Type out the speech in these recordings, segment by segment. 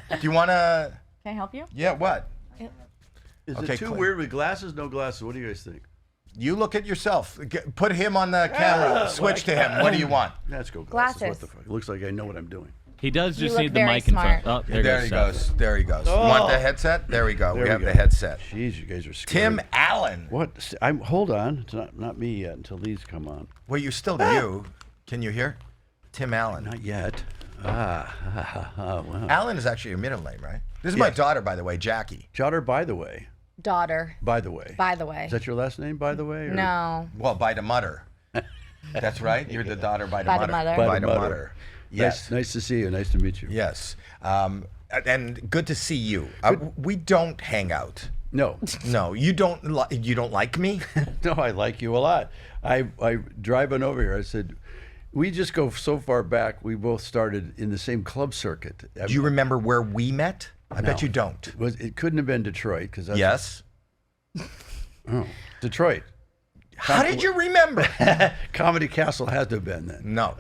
Do you want to? Can I help you? Yeah, what? Is Okay, it too Clint. weird with glasses? No glasses. What do you guys think? You look at yourself. Put him on the camera. Switch to him. What do you want? Let's go glasses. What Glasses. the fuck? It looks like I know what I'm doing. He does You just look need the very mic in front. smart. Oh, there he goes. goes. There he goes. You want the headset? There we go. There we have go. the headset. Jeez, you guys are scary. Tim Allen. What? Hold on. It's not me yet until these come on. Well, you're still you. Can you hear? Tim Allen. Not yet. Wow. Allen is actually your middle name, right? This is my daughter, by the way, Jackie. Jotter, by the way. Daughter. By the way. By the way. Is that your last name, by the way? Or? No. Well, by the mother. That's right. You're the daughter by the By the mother. mother. By the mother. Yes. Nice to see you. Nice to meet you. Yes. And good to see you. We don't hang out. No. No, you don't. You don't like me. No, I like you a lot. I driving over here, I said, we just go so far back. We both started in the same club circuit. Do you remember where we met? I bet you don't. It couldn't have been Detroit because Yes. Oh, Detroit. How did you remember? Comedy Castle had to have been then. No.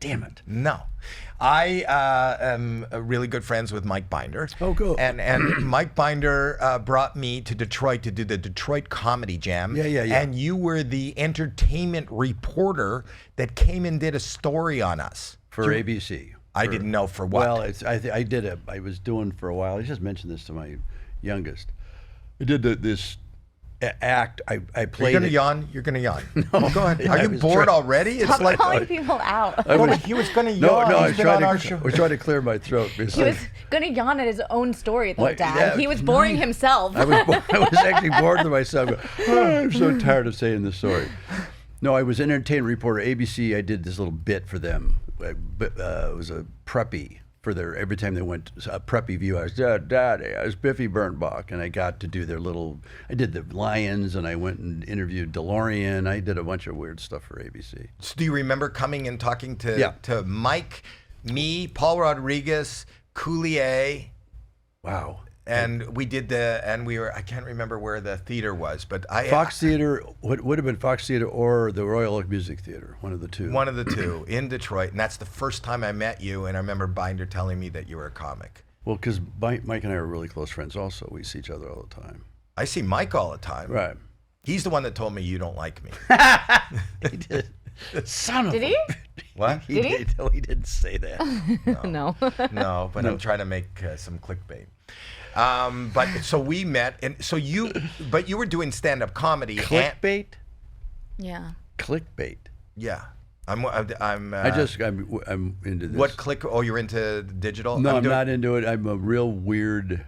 Damn it. No. I am really good friends with Mike Binder. Oh, cool. And Mike Binder brought me to Detroit to do the Detroit Comedy Jam. Yeah. And you were the entertainment reporter that came and did a story on us. For ABC. I didn't know for what. Well, I did it. I was doing for a while. I just mentioned this to my youngest. I did this act. I played. You're gonna it. yawn. You're gonna yawn. No, Go ahead. Are I you was bored try- already? Stop calling people out. He was gonna No, yawn. I He's was been trying on our to. show. I was trying to clear my throat. He was going to yawn at his own story, though, Like, Dad. yeah, He was boring nice. himself. I was actually bored with myself. I'm so tired of saying this story. No, I was an entertainment reporter. ABC, I did this little bit for them. It was a preppy for their, every time they went, a preppy view, I was, Daddy, I was Biffy Bernbach, and I got to do their little, I did the Lions, and I went and interviewed DeLorean. I did a bunch of weird stuff for ABC. So do you remember coming and talking to Yeah. to Mike, me, Paul Rodriguez, Coulier, Wow. and we did we were, I can't remember where the theater was, but Fox Theater, what would have been Fox Theater or the Royal Oak Music Theater, one of the two. one of the two in Detroit, and that's the first time I met you, and I remember Binder telling me that you were a comic. Well, because Mike and I are really close friends also. We see each other all the time. I see Mike all the time. Right. He's the one that told me you don't like me. He did. Son of Did a he? What? He did. No, he didn't say that. No. No, but I'm trying to make some clickbait. But so we met, and so you were doing stand-up comedy. Clickbait? Yeah. Clickbait. Yeah, I'm into this. What click? Oh, you're into digital? No, I'm doing- not into it. I'm a real weird,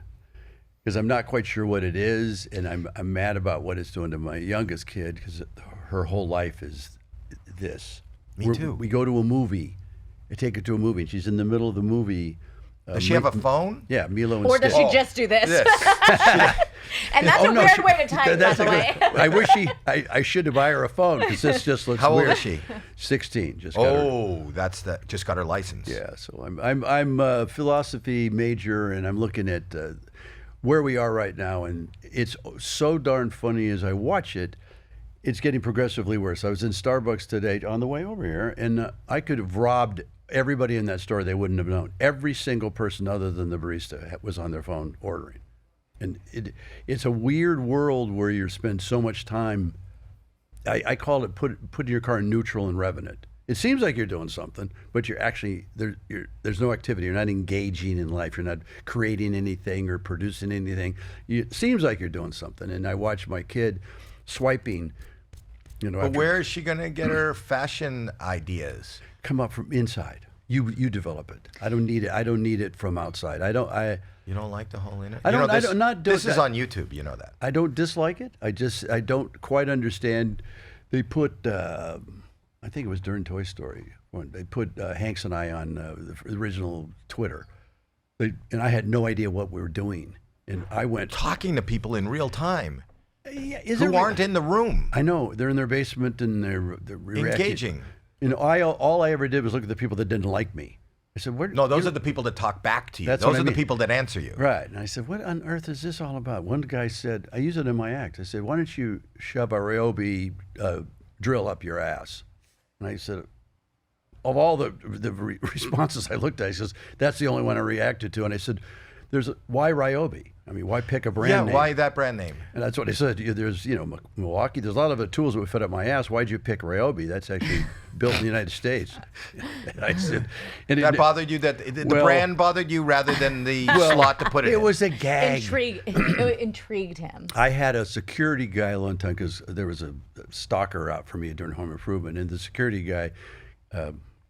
because I'm not quite sure what it is, and I'm mad about what it's doing to my youngest kid, because her whole life is this. Me too. We go to a movie. I take her to a movie, and she's in the middle of the movie. Does she have a phone? Yeah, Milo and Or does she Stitch. just do this? This. And that's a no, weird she- way to type, by that's the a way. good- I wish I should buy her a phone, because this just looks How old weird. is she? 16. Just got her. Oh, just got her license. Yeah, so I'm a philosophy major, and I'm looking at where we are right now, and it's so darn funny as I watch it. It's getting progressively worse. I was in Starbucks today on the way over here, and I could have robbed everybody in that store. They wouldn't have known. Every single person other than the barista was on their phone ordering. And it's a weird world where you spend so much time. I call it putting your car in neutral and revving it. It seems like you're doing something, but you're actually there's no activity. You're not engaging in life. You're not creating anything or producing anything. It seems like you're doing something. And I watch my kid swiping. But after- where is she gonna get her fashion ideas? come up from inside. You develop it. I don't need it. I don't need it from outside. You don't like the whole internet? I don't- This, I don't- not do this is that. on YouTube. You know that. I don't dislike it. I don't quite understand. They put, I think it was during Toy Story, when they put Hanks and I on the original Twitter. And I had no idea what we were doing. And I went, Talking to people in real time yeah, who aren't in the room. I know. They're in their basement and they're reacting. Engaging. And all I ever did was look at the people that didn't like me. I said, No, those are the people that talk back to you. That's Those what I are the mean. people that answer you. Right. And I said, what on earth is this all about? One guy said, I use it in my act. I said, why don't you shove a Ryobi drill up your ass? And I said, of all the responses I looked at, he says, that's the only one I reacted to. And I said, why Ryobi? I mean, why pick a brand name? Why that brand name? And that's what I said. There's, Milwaukee. There's a lot of the tools that would fit up my ass. Why'd you pick Ryobi? That's actually built in the United States. And I said, that bothered you? The brand bothered you rather than the slot to put it in? It was a gag. It intrigued him. I had a security guy a long time because there was a stalker out for me during Home Improvement, and the security guy,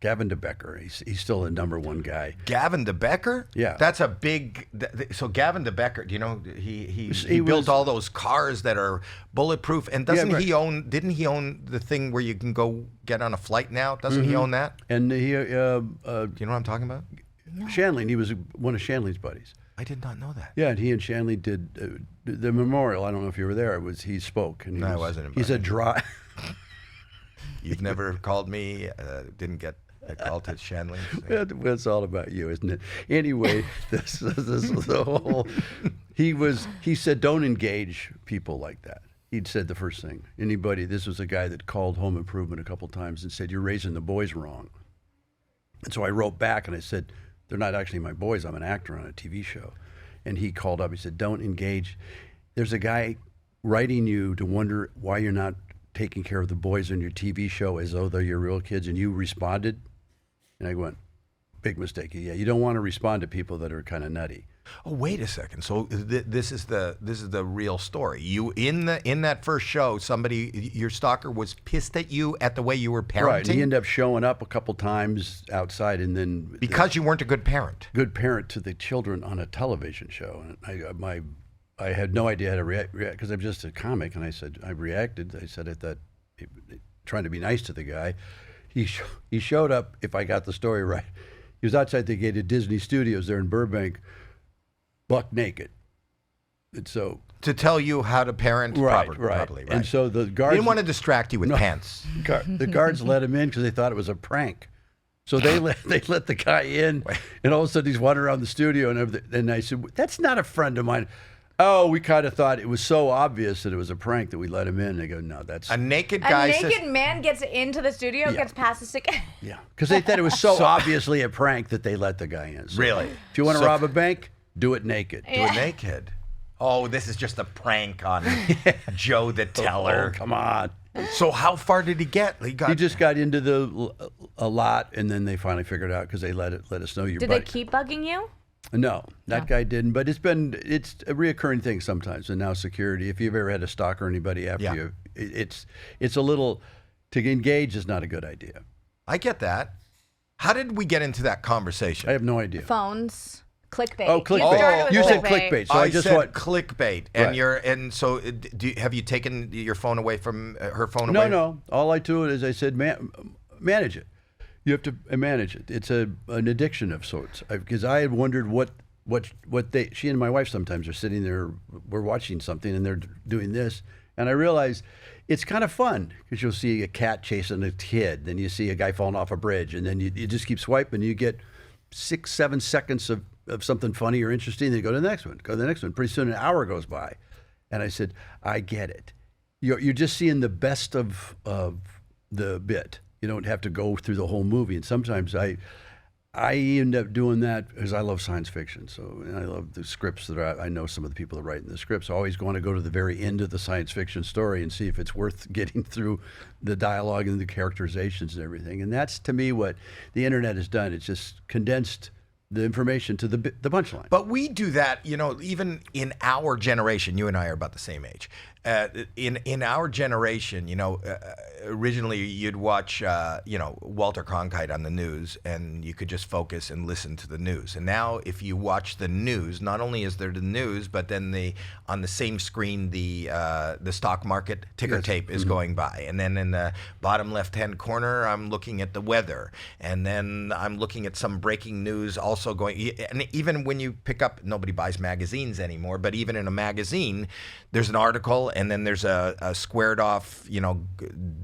Gavin DeBecker, he's still the #1 guy. Gavin DeBecker? Yeah. That's a big... So Gavin DeBecker, do you know, he built all those cars that are bulletproof, and didn't he own the thing where you can go get on a flight now? Doesn't he own that? And he... do you know what I'm talking about? No. Shanley, he was one of Shanley's buddies. I did not know that. Yeah, and he and Shanley did the memorial. I don't know if you were there. He spoke. And I wasn't invited. He said dry... You've never called me, didn't get... I called to Shanley. It's all about you, isn't it? Anyway, this is the whole. He said, don't engage people like that. He'd said the first thing. This was a guy that called Home Improvement a couple times and said, you're raising the boys wrong. And so I wrote back and I said, they're not actually my boys. I'm an actor on a TV show. And he called up. He said, don't engage. There's a guy writing you to wonder why you're not taking care of the boys on your TV show as though they're your real kids, and you responded. And I went, big mistake. Yeah, you don't want to respond to people that are kind of nutty. Oh, wait a second. So this is the real story. You in that first show, your stalker was pissed at you at the way you were parenting. Right. And he ended up showing up a couple times outside, and then because you weren't a good parent. Good parent to the children on a television show, and I had no idea how to react because I'm just a comic, and I said I reacted. I said I thought trying to be nice to the guy. He showed up, if I got the story right. He was outside the gate of Disney Studios there in Burbank, buck naked. And so to tell you how to parent properly. Right. And so the guards didn't want to distract you with pants. The guards let him in because they thought it was a prank. So they let the guy in, and all of a sudden he's wandering around the studio and everything. And I said, "That's not a friend of mine." Oh, we kind of thought it was so obvious that it was a prank that we let him in. They go, no, that's... A naked guy A naked man gets into the studio, gets past the security. Yeah, because they thought it was so obviously a prank that they let the guy in. So, really? If you want to rob a bank, do it naked. Do it naked. Oh, this is just a prank on Joe the Teller. Oh, come on. So how far did he get? He just got into a lot, and then they finally figured out because they let us know your Did they keep bugging you? No, that guy didn't. But it's a reoccurring thing sometimes. And now security. If you've ever had a stalker or anybody after you, it's a little to engage is not a good idea. I get that. How did we get into that conversation? I have no idea. Phones, clickbait. Oh, clickbait. You said clickbait. So I just said clickbait, and so have you taken your phone away from her phone away? No. All I do is I said manage it. You have to manage it. It's an addiction of sorts. Because I had wondered what she and my wife sometimes are sitting there, we're watching something and they're doing this. And I realized it's kind of fun because you'll see a cat chasing a kid, then you see a guy falling off a bridge, and then you just keep swiping. You get 6-7 seconds of something funny or interesting, then you go to the next one, Pretty soon an hour goes by. And I said, I get it. You're just seeing the best of the bit. You don't have to go through the whole movie. And sometimes I end up doing that because I love science fiction. And I love the scripts that I know some of the people that write in the scripts. I always want to go to the very end of the science fiction story and see if it's worth getting through the dialogue and the characterizations and everything. And that's, to me, what the internet has done. It's just condensed the information to the punchline. But we do that, even in our generation. You and I are about the same age. In our generation, originally you'd watch, Walter Cronkite on the news, and you could just focus and listen to the news. And now, if you watch the news, not only is there the news, but then on the same screen the stock market ticker tape is going by, and then in the bottom left-hand corner, I'm looking at the weather, and then I'm looking at some breaking news also going. And even when you pick up, nobody buys magazines anymore, but even in a magazine, there's an article. And then there's a squared off,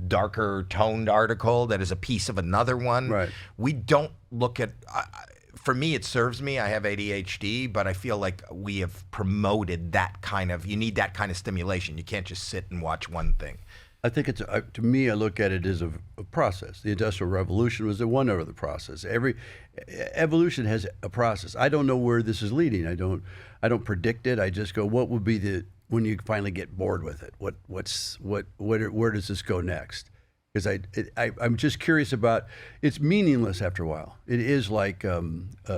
darker toned article that is a piece of another one. Right. We don't look at, for me, it serves me. I have ADHD, but I feel like we have promoted that kind of, you need that kind of stimulation. You can't just sit and watch one thing. I think it's to me. I look at it as a process. The Industrial Revolution was one of the process. Every evolution has a process. I don't know where this is leading. I don't predict it. I just go, what would be when you finally get bored with it? Where does this go next? Because I'm just curious about. It's meaningless after a while. It is like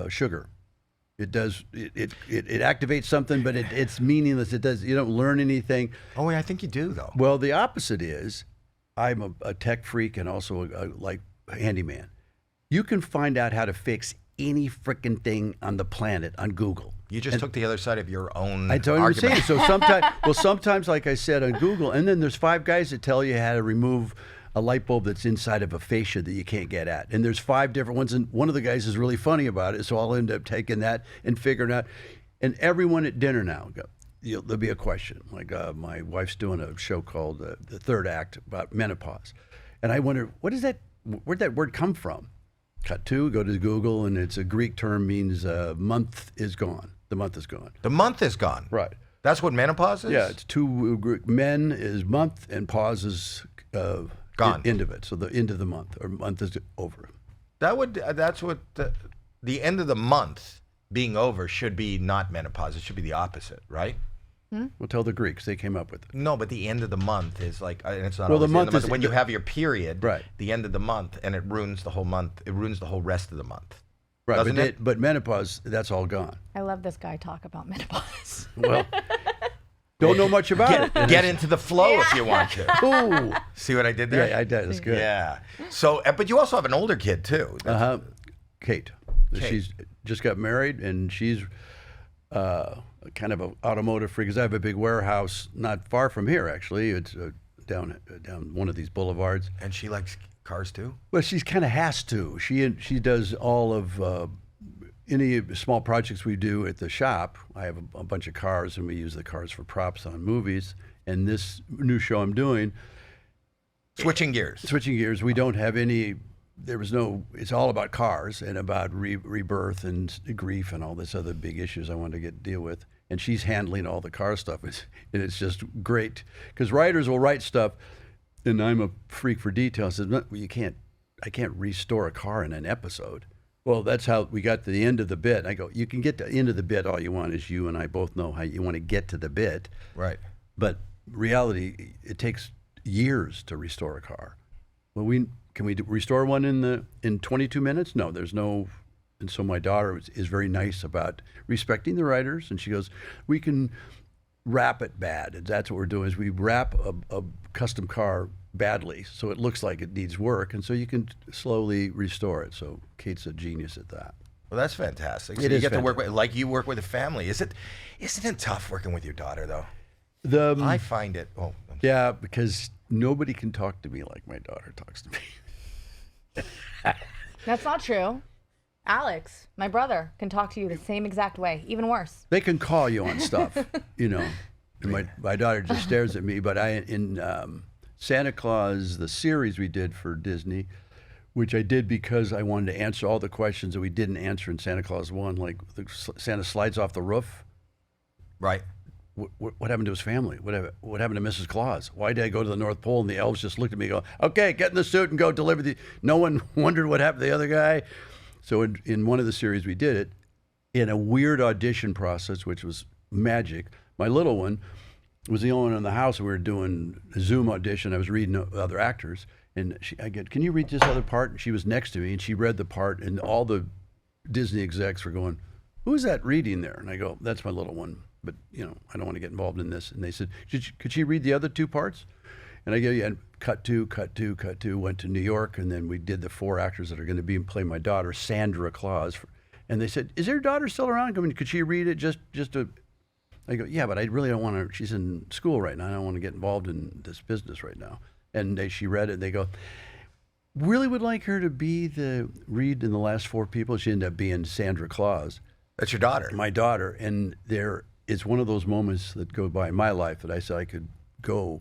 sugar. It does. It activates something, but it's meaningless. It does. You don't learn anything. Oh, I think you do though. Well, the opposite is, I'm a tech freak and also a handyman. You can find out how to fix any freaking thing on the planet on Google. You just took the other side of your own I don't argument. understand. So sometimes, like I said, on Google, and then there's 5 guys that tell you how to remove a light bulb that's inside of a fascia that you can't get at. And there's 5 different ones, and one of the guys is really funny about it, so I'll end up taking that and figuring out. And everyone at dinner now, there'll be a question. Like my wife's doing a show called The Third Act about menopause. And I wonder, where'd that word come from? Cut to, go to Google, and it's a Greek term, means month is gone. The month is gone. The month is gone. Right. That's what menopause is? Yeah, it's 2 men is month and pause is gone. End of it. So the end of the month, or month is over. That's what the end of the month being over should be not menopause. It should be the opposite, right? We'll tell the Greeks. They came up with it. No, but the end of the month is like, and it's not Well, always the month end of is when you have your period, right. The end of the month, and it ruins the whole month. It ruins the whole rest of the month. Right, doesn't it? But menopause, that's all gone. I love this guy talk about menopause. Well, don't know much about it. Get into the flow if you want to. Ooh. See what I did there? Yeah, I did. That's good. Yeah. So, but you also have an older kid too. Kate. She's just got married, and she's kind of an automotive freak. Because I have a big warehouse not far from here, actually. It's down one of these boulevards. And she likes cars too? Well, she's kind of has to. She does all of any small projects we do at the shop. I have a bunch of cars, and we use the cars for props on movies. And this new show I'm doing, Switching gears. We don't have any. It's all about cars and about rebirth and grief and all this other big issues I wanted to deal with. And she's handling all the car stuff. And it's just great. Because writers will write stuff, and I'm a freak for details. Says, "No, I can't restore a car in an episode." Well, that's how we got to the end of the bit. I go, you can get to the end of the bit all you want, as you and I both know how you want to get to the bit. Right. But reality, it takes years to restore a car. Well, can we restore one in 22 minutes? No, there's no. And so my daughter is very nice about respecting the writers, and she goes, we can wrap it bad. And that's what we're doing, is we wrap a custom car badly so it looks like it needs work, and so you can slowly restore it. So Kate's a genius at that. Well, that's fantastic. So It you is get to work fantastic. with, like you work with a family. Isn't it tough working with your daughter though? I find it. Oh, Yeah, because nobody can talk to me like my daughter talks to me. That's not true. Alex, my brother, can talk to you the same exact way, even worse. They can call you on stuff, And my daughter just stares at me. But in Santa Claus, the series we did for Disney, which I did because I wanted to answer all the questions that we didn't answer in Santa Claus 1, like Santa slides off the roof. right. What happened to his family? What happened to Mrs. Claus? Why did I go to the North Pole? And the elves just looked at me and go, okay, get in the suit and go deliver the... No one wondered what happened to the other guy. So in one of the series we did it, in a weird audition process, which was magic. My little one was the only one in the house. We were doing a Zoom audition. I was reading other actors. And I get, can you read this other part? And she was next to me, and she read the part, and all the Disney execs were going, who's that reading there? And I go, that's my little one. But, I don't want to get involved in this. And they said, could she read the other 2 parts? And I go, yeah, and cut to, went to New York, and then we did the 4 actors that are going to play my daughter, Sandra Claus. And they said, is your daughter still around? I mean, could she read it just to... I go, yeah, but I really don't want to... She's in school right now. I don't want to get involved in this business right now. And she read it, and they go, really would like her to read in the last 4 people. She ended up being Sandra Claus. That's your daughter. My daughter. And it's one of those moments that go by in my life that I said I could go,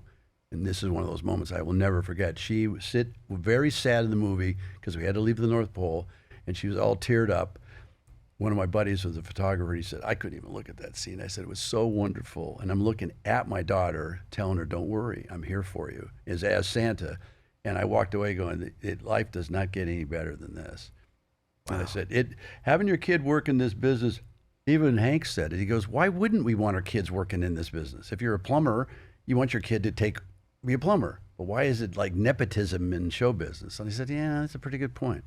and this is one of those moments I will never forget. She was very sad in the movie because we had to leave the North Pole, and she was all teared up. one of my buddies was a photographer. He said, I couldn't even look at that scene. I said, it was so wonderful. And I'm looking at my daughter, telling her, don't worry, I'm here for you, as Santa. And I walked away going, life does not get any better than this. Wow. And I said, having your kid work in this business, even Hank said it. He goes, why wouldn't we want our kids working in this business? If you're a plumber, you want your kid to be a plumber. But why is it like nepotism in show business? And I said, yeah, that's a pretty good point.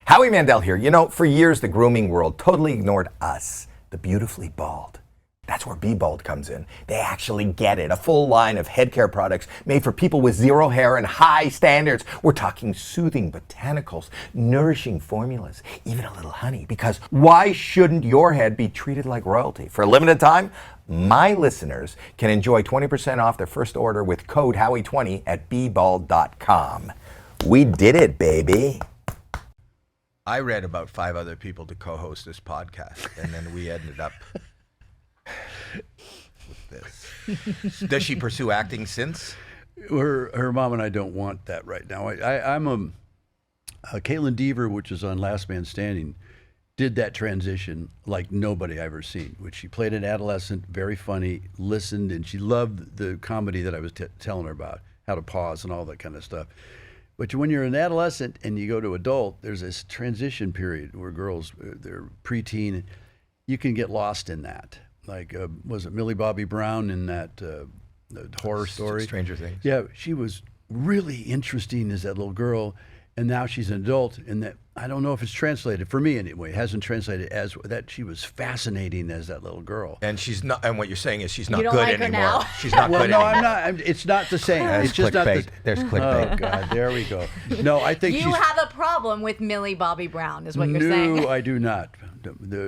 Howie Mandel here. You know, for years, the grooming world totally ignored us, the beautifully bald. That's where Be Bald comes in. They actually get it. A full line of head care products made for people with zero hair and high standards. We're talking soothing botanicals, nourishing formulas, even a little honey. Because why shouldn't your head be treated like royalty? For a limited time, my listeners can enjoy 20% off their first order with code Howie20 at BeBald.com. We did it, baby. I read about 5 other people to co-host this podcast, and then we ended up with this. Does she pursue acting since? Her mom and I don't want that right now. I'm Caitlin Deaver, which is on Last Man Standing, did that transition like nobody I've ever seen, which she played an adolescent, very funny, listened, and she loved the comedy that I was telling her about, how to pause and all that kind of stuff. But when you're an adolescent and you go to adult, there's this transition period where girls, they're preteen, you can get lost in that. Like, was it Millie Bobby Brown in that the horror story? Stranger Things. Yeah, she was really interesting as that little girl, and now she's an adult, and that, I don't know if it's translated, for me anyway, it hasn't translated as that she was fascinating as that little girl. And she's not, and what you're saying is she's not You don't good like her anymore. now? She's not Well, good no, anymore. I'm not. It's not the same. There's It's just not clickbait. the. There's clickbait. Oh God, there we go. No, I think You she's. have a problem with Millie Bobby Brown, is what you're No, saying. I do not.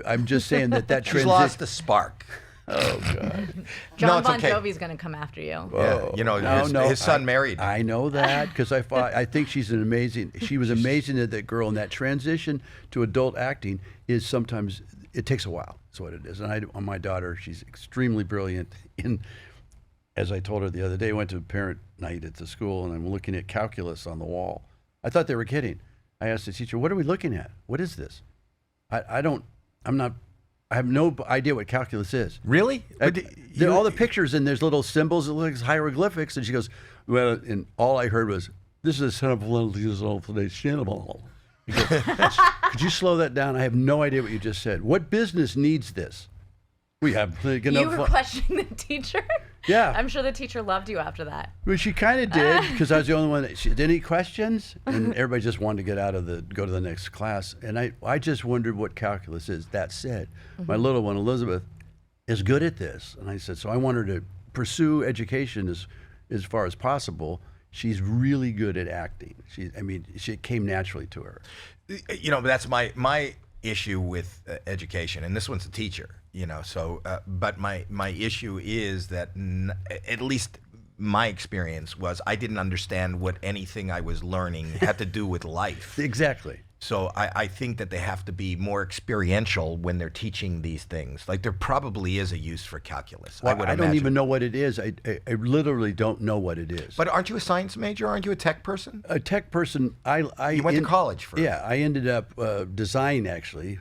I'm just saying that She's transition. lost the spark. Oh God. John No, it's Bon okay. Jovi's going to come after you. Oh, you know, no, his son married. I know that because I think she was amazing at that girl, and that transition to adult acting is sometimes, it takes a while. That's what it is. And on my daughter, she's extremely brilliant. As I told her the other day, I went to parent night at the school, and I'm looking at calculus on the wall. I thought they were kidding. I asked the teacher, what are we looking at? What is this? I have no idea what calculus is. Really? All the pictures, and there's little symbols that look like hieroglyphics, and she goes, well, and all I heard was, this is a sample of today's channel. Could you slow that down? I have no idea what you just said. What business needs this? We have You were questioning the teacher? Yeah. I'm sure the teacher loved you after that. Well, she kind of did, because I was the only one that she did. Any questions? And everybody just wanted to get out of go to the next class. And I just wondered what calculus is. That said, my little one, Elizabeth, is good at this. And I said, so I want her to pursue education as far as possible. She's really good at acting. She came naturally to her. You know, that's my issue with education, and this one's a teacher. You know, so but my issue is that at least my experience was I didn't understand what anything I was learning had to do with life. Exactly. So I think that they have to be more experiential when they're teaching these things. Like, there probably is a use for calculus. Well, I would I imagine. don't even know what it is. I literally don't know what it is. But aren't you a science major? Aren't you a tech person? A tech person, You went to college for it. Yeah, I ended up design, actually.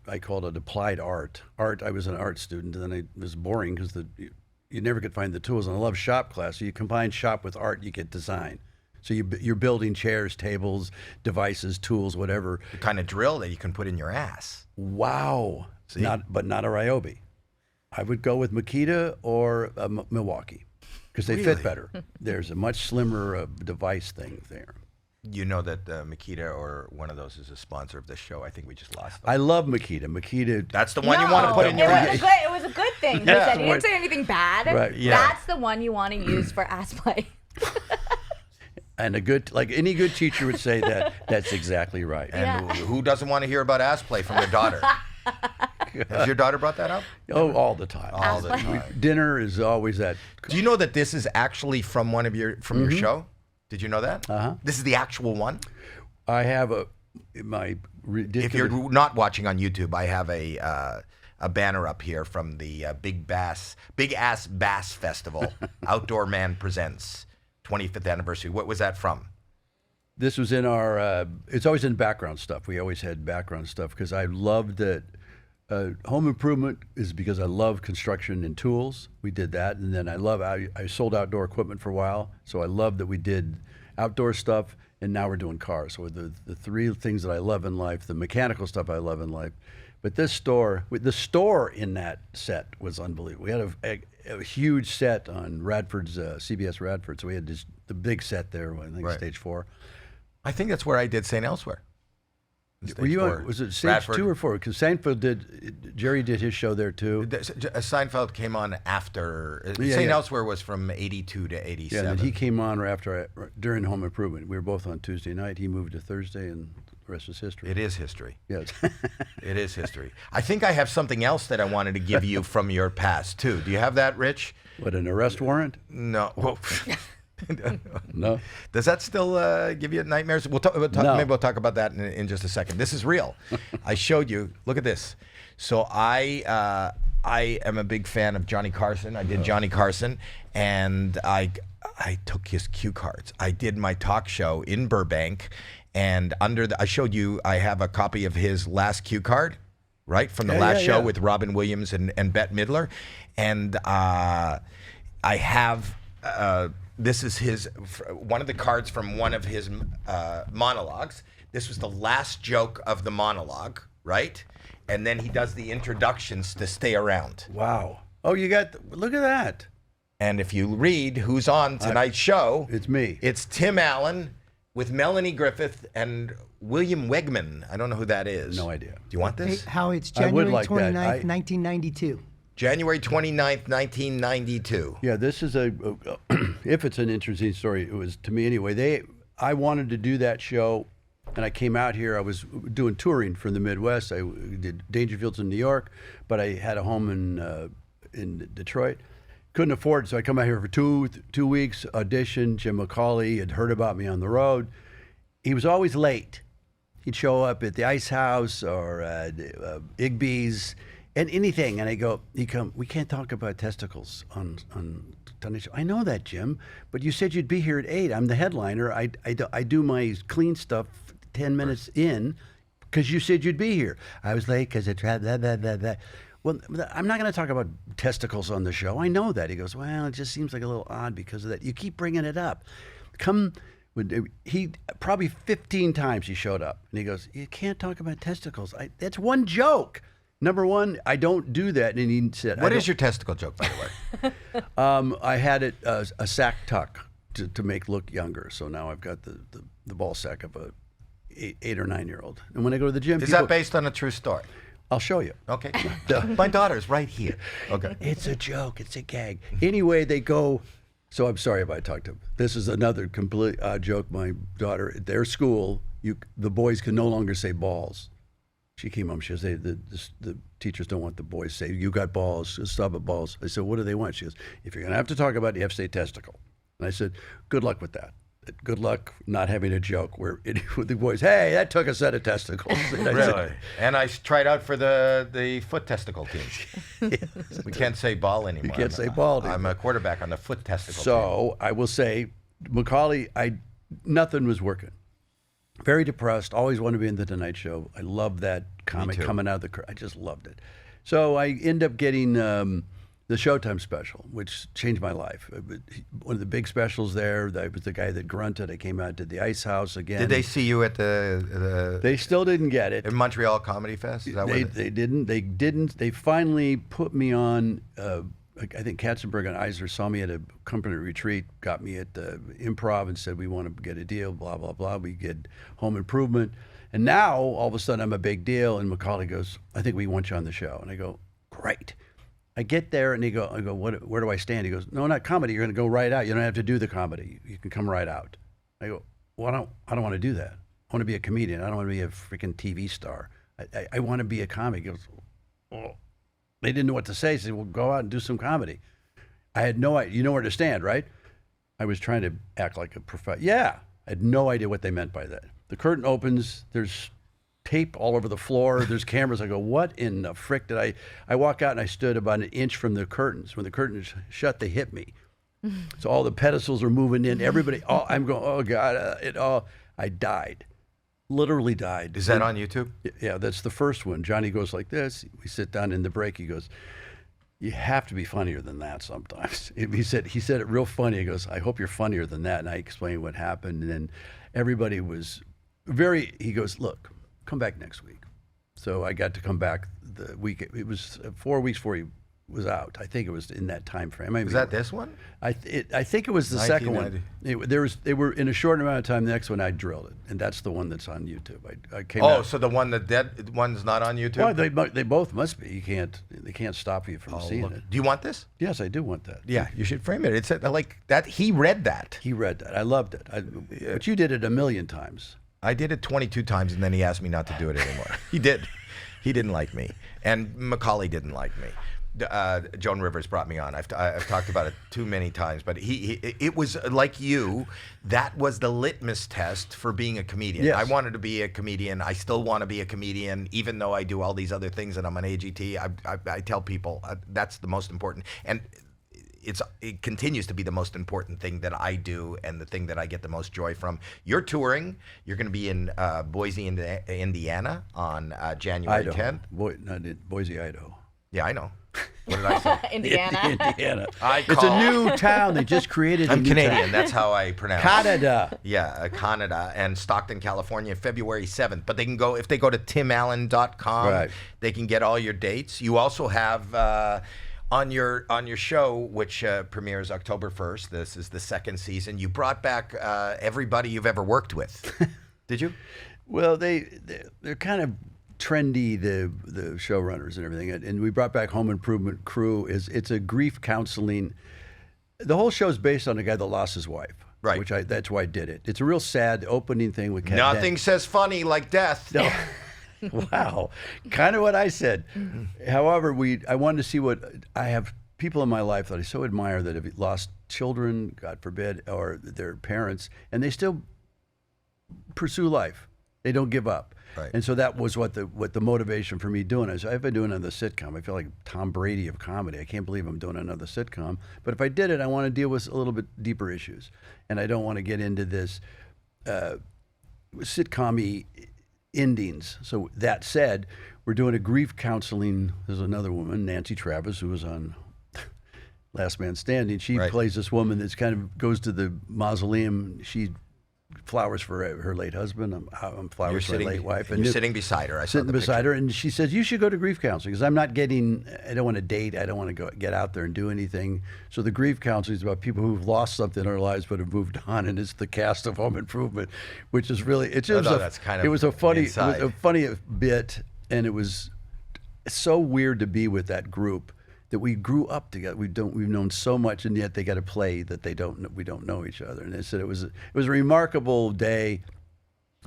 I called it applied art. I was an art student, and then it was boring because you never could find the tools. And I love shop class. So you combine shop with art, you get design. So you're building chairs, tables, devices, tools, whatever. The kind of drill that you can put in your ass. Wow. See? But not a Ryobi. I would go with Makita or Milwaukee because they Really? fit better. There's a much slimmer device thing there. You know that Makita or one of those is a sponsor of this show. I think we just lost them. I love Makita. Makita. That's the one you want to put in your ass. It was a good thing. He Yeah. said he didn't say anything bad. Right, yeah. That's the one you want to use for ass play. And like any good teacher would say that's exactly right. And Yeah. who doesn't want to hear about ass play from their daughter? Has your daughter brought that up? Oh, all the time. All the time. Dinner is always that. Do you know that this is actually from one of your your show? Did you know that? Uh-huh. This is the actual one. I have my ridiculous. If you're not watching on YouTube, I have a banner up here from the Big Ass Bass Festival. Outdoor Man Presents 25th anniversary. What was that from? This was in our. It's always in background stuff. We always had background stuff because I loved that Home improvement is because I love construction and tools. We did that, and then I sold outdoor equipment for a while, so I love that we did outdoor stuff, and now we're doing cars. So the three things that I love in life, the mechanical stuff I love in life, but the store in that set was unbelievable. We had a huge set on Radford's CBS Radford, so we had the big set there. I think stage 4. I think that's where I did St. Elsewhere. Were you on, was it stage Radford. 2 or 4? Because Jerry did his show there too. Seinfeld came on after. St. Elsewhere was from 82 to 87. Yeah, and he came on during Home Improvement. We were both on Tuesday night. He moved to Thursday, and the rest is history. It is history. Yes. It is history. I think I have something else that I wanted to give you from your past too. Do you have that, Rich? What, an arrest warrant? No. Well, no. Does that still give you nightmares? Maybe we'll talk about that in just a second. This is real. I showed you. Look at this. So I am a big fan of Johnny Carson. I did Johnny Carson, and I took his cue cards. I did my talk show in Burbank, and I showed you. I have a copy of his last cue card, right from the last show with Robin Williams and Bette Midler, and I have. This is one of the cards from one of his monologues. This was the last joke of the monologue, right? And then he does the introductions to Stay Around. Wow. Oh, look at that. And if you read who's on tonight's show, it's me. It's Tim Allen with Melanie Griffith and William Wegman. I don't know who that is. No idea. Do you want this? Hey, Howie, it's January 29th, 1992. January 29th, 1992. Yeah, this is if it's an interesting story, it was to me anyway. I wanted to do that show, and I came out here. I was doing touring from the Midwest. I did Dangerfields in New York, but I had a home in Detroit. Couldn't afford it, so I come out here for two weeks, audition. Jim McCauley had heard about me on the road. He was always late. He'd show up at the Ice House or Igby's. And anything, and I go, we can't talk about testicles on Tonight Show. I know that, Jim, but you said you'd be here at 8. I'm the headliner. I do my clean stuff 10 minutes in because you said you'd be here. I was late because it's that. Well, I'm not going to talk about testicles on the show. I know that. He goes, well, it just seems like a little odd because of that. You keep bringing it up. He probably 15 times he showed up, and he goes, you can't talk about testicles. That's one joke. Number one, I don't do that. And he said, what is your testicle joke, by the way? I had it a sack tuck to make look younger. So now I've got the ball sack of a 8 or 9-year-old. And when I go to the gym, is that based on a true story? I'll show you. Okay. My daughter's right here. Okay. It's a joke. It's a gag. Anyway, they go. So I'm sorry if I talked to him. This is another complete joke. My daughter, at their school, the boys can no longer say balls. She came home. She goes, the teachers don't want the boys to say, you got balls, stop at balls. I said, what do they want? She goes, if you're going to have to talk about it, you have to say testicle. And I said, good luck with that. Good luck not having a joke where with the boys, hey, that took a set of testicles. Really? And I tried out for the foot testicle team. We can't say ball anymore. You can't say ball anymore. I'm a quarterback on the foot testicle team. So I will say, Macaulay, nothing was working. Very depressed, always wanted to be in the Tonight Show. I loved that comic coming out of the I just loved it. So I end up getting the Showtime special, which changed my life. One of the big specials there, I was the guy that grunted. I came out to the Ice House again. Did they see you at the They still didn't get it. At Montreal Comedy Fest? Is that they didn't. They finally put me on... I think Katzenberg and Eisner saw me at a company retreat, got me at the Improv and said, we want to get a deal, blah, blah, blah. We get Home Improvement. And now, all of a sudden, I'm a big deal. And Macaulay goes, I think we want you on the show. And I go, great. I get there, and I go, where do I stand? He goes, no, not comedy. You're going to go right out. You don't have to do the comedy. You can come right out. I go, well, I don't want to do that. I want to be a comedian. I don't want to be a freaking TV star. I want to be a comic. He goes, oh. They didn't know what to say. They said, well, go out and do some comedy. I had no idea. You know where to stand, right? I was trying to act like a professional. Yeah. I had no idea what they meant by that. The curtain opens. There's tape all over the floor. There's cameras. I go, what in the frick did I walk out and I stood about an inch from the curtains. When the curtains shut, they hit me. So all the pedestals are moving in. Everybody, I'm going, oh God, I died. literally died. Is that on YouTube? Yeah, that's the first one. Johnny goes like this. We sit down in the break. He goes, "You have to be funnier than that sometimes." He said it real funny. He goes, "I hope you're funnier than that." And I explained what happened, and then everybody was he goes, "Look, come back next week." So I got to come back the week. It was 4 weeks before he was out. I think it was in that time frame. Was that this one? I think it was the second one. They were in a short amount of time. The next one I drilled it, and that's the one that's on YouTube. I came out. So the one that one's not on YouTube? Well, they both must be. They can't stop you from seeing it. Do you want this? Yes, I do want that. Yeah, you should frame it. It's like that. He read that. He read that. I loved it. But you did it a million times. I did it 22 times, and then he asked me not to do it anymore. He did. He didn't like me, and Macaulay didn't like me. Joan Rivers brought me on. I've talked about it too many times, but it was like you. That was the litmus test for being a comedian. Yes. I wanted to be a comedian. I still want to be a comedian, even though I do all these other things and I'm on AGT. I tell people that's the most important, and it continues to be the most important thing that I do and the thing that I get the most joy from. You're touring. You're going to be in Boise, Indiana on January 10th. Boise, Idaho. Yeah, I know. What did I say? Indiana. Indiana. It's a new town. They just created. I'm Canadian. That's how I pronounce it. Canada. Yeah, Canada, and Stockton, California, February 7th. But they can go if they go to timallen.com. Right. They can get all your dates. You also have on your show, which premieres October 1st. This is the second season. You brought back everybody you've ever worked with. Did you? Well, they're kind of trendy, the showrunners and everything, and we brought back Home Improvement crew. It's a grief counseling. The whole show's based on a guy that lost his wife, right? That's why I did it. It's a real sad opening thing with Kat Nothing says funny like death. No. Wow, kind of what I said. However, I wanted to see what I have people in my life that I so admire that have lost children, God forbid, or their parents, and they still pursue life. They don't give up. Right. And so that was what the motivation for me doing is. I've been doing another sitcom. I feel like Tom Brady of comedy. I can't believe I'm doing another sitcom. But if I did it, I want to deal with a little bit deeper issues, and I don't want to get into this sitcom-y endings. So that said, we're doing a grief counseling. There's another woman, Nancy Travis, who was on Last Man Standing. She plays this woman that's kind of goes to the mausoleum. She flowers for her late husband. I'm flowers for my late wife. And you're sitting beside her. Sitting beside her, and she says, "You should go to grief counseling because I don't want to date. I don't want to get out there and do anything." So the grief counseling is about people who've lost something in their lives but have moved on, and it's the cast of Home Improvement, which is really it was a funny bit, and it was so weird to be with that group. That we grew up together. We've known so much, and yet they got to play that we don't know each other. And they said it was a remarkable day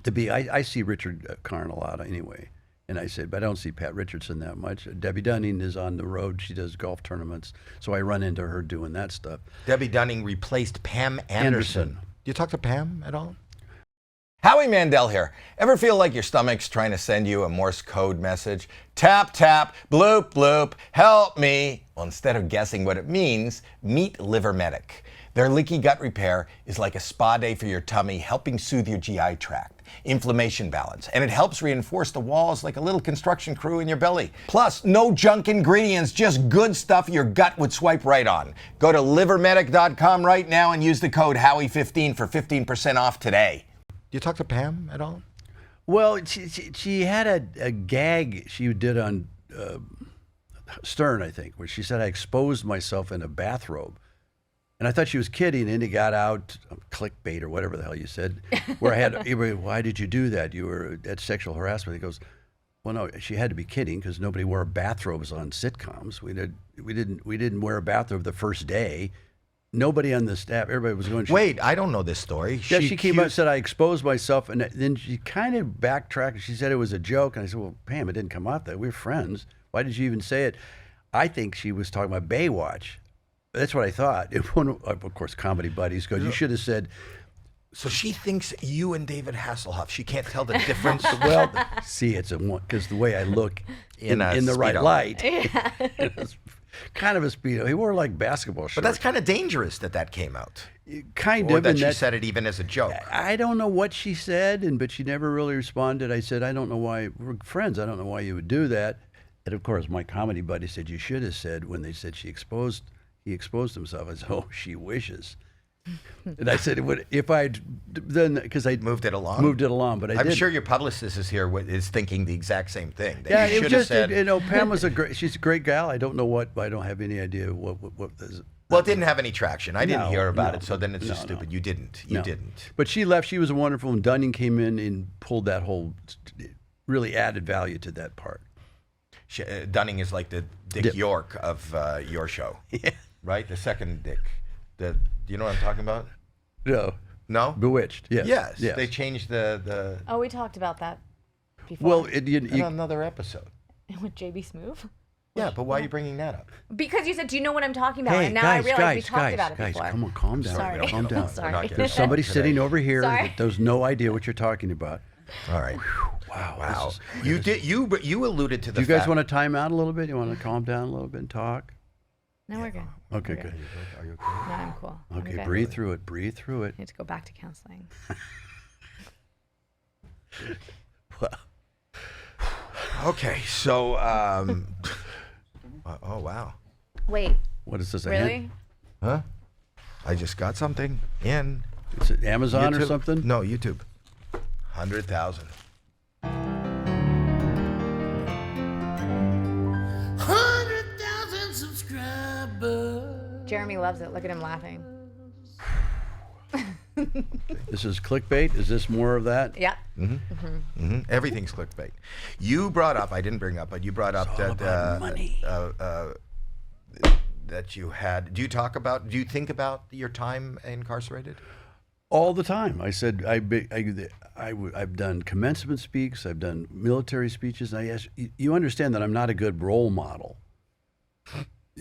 to be. I see Richard Karn a lot anyway, and I said, but I don't see Pat Richardson that much. Debbie Dunning is on the road. She does golf tournaments, so I run into her doing that stuff. Debbie Dunning replaced Pam Anderson. Do you talk to Pam at all? Howie Mandel here. Ever feel like your stomach's trying to send you a Morse code message? Tap, tap, bloop, bloop, help me. Well, instead of guessing what it means, meet Liver Medic. Their leaky gut repair is like a spa day for your tummy, helping soothe your GI tract, inflammation balance, and it helps reinforce the walls like a little construction crew in your belly. Plus, no junk ingredients, just good stuff your gut would swipe right on. Go to livermedic.com right now and use the code Howie15 for 15% off today. Do you talk to Pam at all? Well, she had a gag she did on Stern, I think, where she said I exposed myself in a bathrobe. And I thought she was kidding, and it got out, clickbait or whatever the hell you said, where I had, why did you do that? That's sexual harassment. He goes, well, no, she had to be kidding because nobody wore bathrobes on sitcoms. We didn't wear a bathrobe the first day. Nobody on the staff, everybody was going. Wait, I don't know this story. Yeah, she came out and said I exposed myself, and then she kind of backtracked. She said it was a joke, and I said, well, Pam, it didn't come out that. We're friends. Why did you even say it? I think she was talking about Baywatch. That's what I thought. Of course, comedy buddies goes, you should have said. So she thinks you and David Hasselhoff. She can't tell the difference. Well, see, it's because the way I look in the right light. Yeah. Kind of a Speedo. He wore like basketball shorts. But that's kind of dangerous that came out. Kind or of. that she said it even as a joke. I don't know what she said, but she never really responded. I said, I don't know why, we're friends, I don't know why you would do that. And of course, my comedy buddy said, you should have said, when they said he exposed himself, I said, oh, she wishes. And I said, if I'd then, because I moved it along, but I'm sure your publicist is here is thinking the exact same thing. Yeah, it was just said, Pamela's she's a great gal. I don't know what, I don't have any idea what this. Well, it didn't have any traction. I didn't hear about it, so then it's just stupid. You didn't. But she left. She was wonderful, and Dunning came in and pulled that whole, really added value to that part. Dunning is like the Dick York of your show, right? The second Dick. Do you know what I'm talking about? No. No? Bewitched. Yes. Yes. They changed the. Oh, we talked about that before. Well, in another episode. With JB Smoove. Yeah, but why are you bringing that up? Because you said, do you know what I'm talking about? Hey, and now guys, I realize we talked about it before. Guys, come on, calm down. Sorry. Calm down. Sorry. There's somebody sitting over here that has no idea what you're talking about. All right. Wow. You alluded to the. Do you guys want to time out a little bit? You want to calm down a little bit and talk? No, we're good. Okay, good. Are you No, I'm cool. Okay, breathe through it. Breathe through it. I need to go back to counseling. Okay, so oh wow. Wait. What is this? Really? Huh? I just got something in. Is it Amazon YouTube? or something? No, YouTube. 100,000. 100,000 subscribers. Jeremy loves it. Look at him laughing. This is clickbait. Is this more of that? Yeah. Everything's clickbait. You brought up, I didn't bring up, but you brought up that money. That you had. Do you think about your time incarcerated? All the time. I said I've done commencement speaks. I've done military speeches. And I asked, you understand that I'm not a good role model.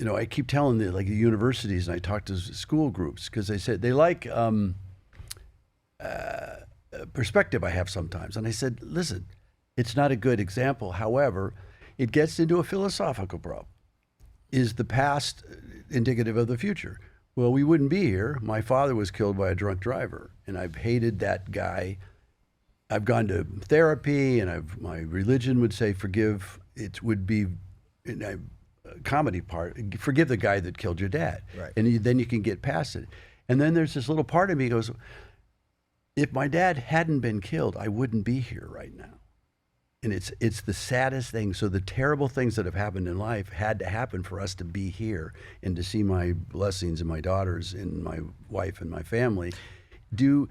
I keep telling the universities, and I talk to school groups because they said they like perspective I have sometimes. And I said, listen, it's not a good example. However, it gets into a philosophical problem. Is the past indicative of the future? Well, we wouldn't be here. My father was killed by a drunk driver, and I've hated that guy. I've gone to therapy, and my religion would say forgive. It would be comedy part. Forgive the guy that killed your dad, right. And then you can get past it. And then there's this little part of me goes, if my dad hadn't been killed, I wouldn't be here right now. And it's the saddest thing. So the terrible things that have happened in life had to happen for us to be here and to see my blessings and my daughters and my wife and my family. Do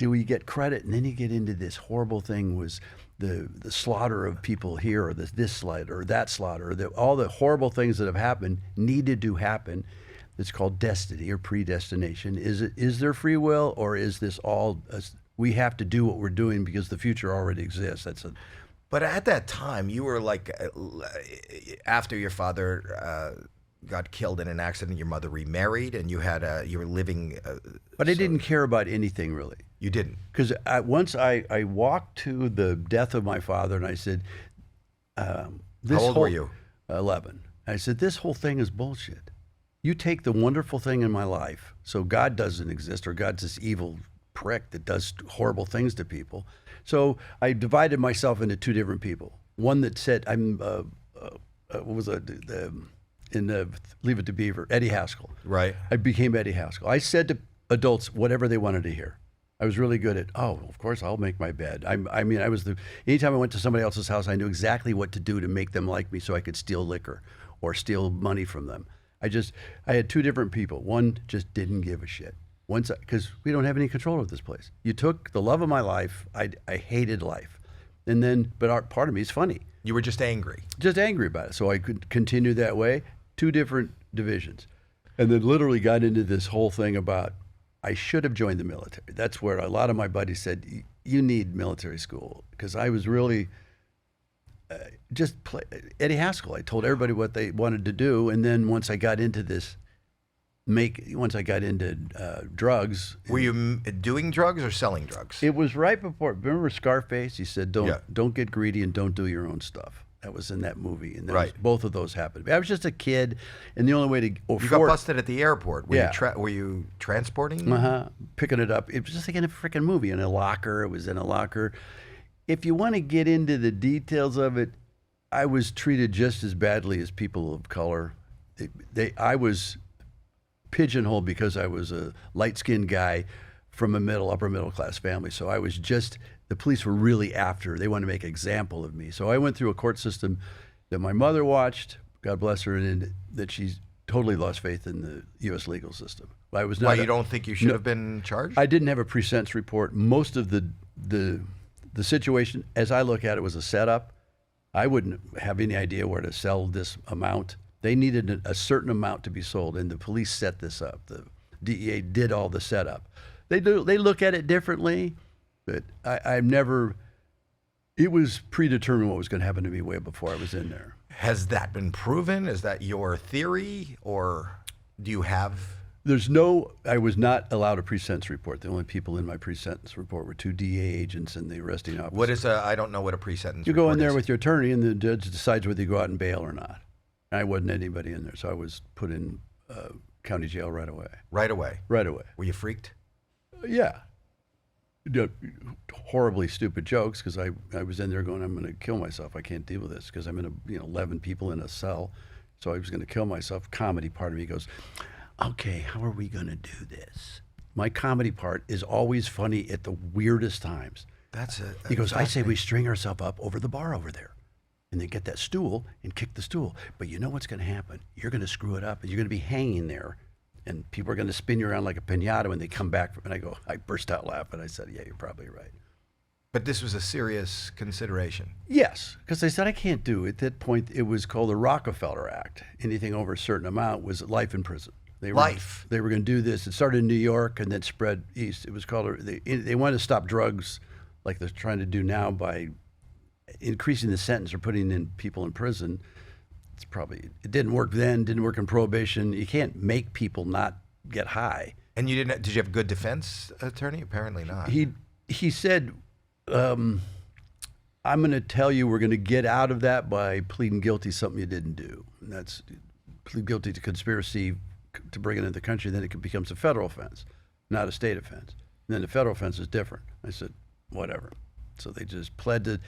we get credit? And then you get into this horrible thing was the slaughter of people here, or this slaughter or that slaughter, or all the horrible things that have happened needed to happen. It's called destiny or predestination. Is there free will, or is this all we have to do what we're doing because the future already exists? But at that time, you were like, after your father got killed in an accident, your mother remarried, and you were living. But I didn't care about anything really. You didn't, because once I walked to the death of my father, and I said, "How old were you?" 11. I said, "This whole thing is bullshit. You take the wonderful thing in my life. So God doesn't exist, or God's this evil prick that does horrible things to people." So I divided myself into two different people. One that said, I'm, what was it, in Leave It to Beaver, Eddie Haskell. Right. I became Eddie Haskell. I said to adults whatever they wanted to hear. I was really good at, of course, I'll make my bed. Anytime I went to somebody else's house, I knew exactly what to do to make them like me so I could steal liquor or steal money from them. I had two different people. One just didn't give a shit. Because we don't have any control of this place. You took the love of my life. I hated life. And then, but part of me is funny. You were just angry. Just angry about it. So I could continue that way. Two different divisions. And then literally got into this whole thing about I should have joined the military. That's where a lot of my buddies said, you need military school. Because I was really Eddie Haskell. I told everybody what they wanted to do. And then once I got into drugs. Were you doing drugs or selling drugs? It was right before. Remember Scarface? He said, "Don't get greedy and don't do your own stuff." that was in that movie, and Right. both of those happened. I was just a kid, and the only way to You got busted at the airport. Were were you transporting? picking it up. It was just like in a freaking movie, in a locker. It was in a locker. If you want to get into the details of it, I was treated just as badly as people of color. I was pigeonholed because I was a light-skinned guy from a upper middle class family. So I was just, the police were really after. They wanted to make an example of me. So I went through a court system that my mother watched, God bless her, and that she's totally lost faith in the U.S. legal system. I was not. Why, you don't think you should have been charged? I didn't have a pre-sentence report. Most of the situation, as I look at it, was a setup. I wouldn't have any idea where to sell this amount. They needed a certain amount to be sold, and the police set this up. The DEA did all the setup. They look at it differently, but I've never. It was predetermined what was going to happen to me way before I was in there. Has that been proven? Is that your theory, or do you have? I was not allowed a pre-sentence report. The only people in my pre-sentence report were 2 DEA agents and the arresting officer. What is I don't know what a pre-sentence You report go in there is. with your attorney, and the judge decides whether you go out and bail or not. I wasn't anybody in there, so I was put in county jail right away. Right away. Right away. Were you freaked? Yeah. Horribly stupid jokes, because I was in there going, I'm going to kill myself. I can't deal with this because I'm in 11 people in a cell. So I was going to kill myself. Comedy part of me goes, okay, how are we going to do this? My comedy part is always funny at the weirdest times. He goes, I say we string ourselves up over the bar over there, and then get that stool and kick the stool. But you know what's going to happen? You're going to screw it up, and you're going to be hanging there, and people are going to spin you around like a piñata when they come back. And I burst out laughing. I said, yeah, you're probably right. But this was a serious consideration. Yes, because I said I can't do it. At that point, it was called the Rockefeller Act. Anything over a certain amount was life in prison. They were going to do this. It started in New York and then spread east. It was called, they wanted to stop drugs like they're trying to do now by increasing the sentence or putting in people in prison. It didn't work then, didn't work in prohibition. You can't make people not get high. And did you have a good defense attorney? Apparently not. He said, I'm going to tell you we're going to get out of that by pleading guilty to something you didn't do. And that's plead guilty to conspiracy to bring it into the country. Then it becomes a federal offense, not a state offense. And then the federal offense is different. I said, whatever. So they just pled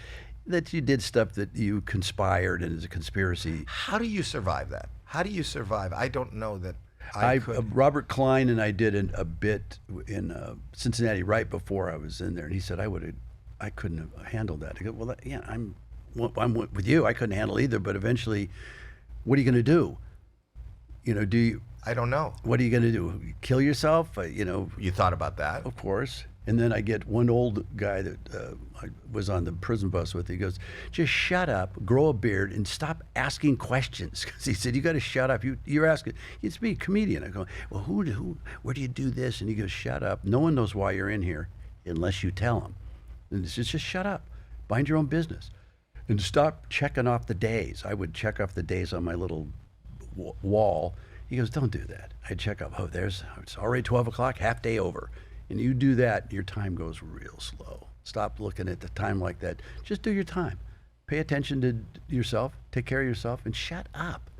that you did stuff that you conspired and is a conspiracy. How do you survive that? How do you survive? I don't know that I could. Robert Klein and I did a bit in Cincinnati right before I was in there, and he said I couldn't have handled that. I go, well, yeah, I'm with you. I couldn't handle either. But eventually, what are you going to do? I don't know. What are you going to do? Kill yourself? You thought about that? Of course. And then I get one old guy that I was on the prison bus with. He goes, just shut up, grow a beard, and stop asking questions. Because he said, you got to shut up. You're asking. It's me, a comedian. I go, well, where do you do this? And he goes, shut up. No one knows why you're in here unless you tell them. And he says, just shut up. Mind your own business. And stop checking off the days. I would check off the days on my little wall. He goes, don't do that. I'd check up, it's already 12 o'clock, half day over. And you do that, your time goes real slow. Stop looking at the time like that. Just do your time. Pay attention to yourself, take care of yourself, and shut up.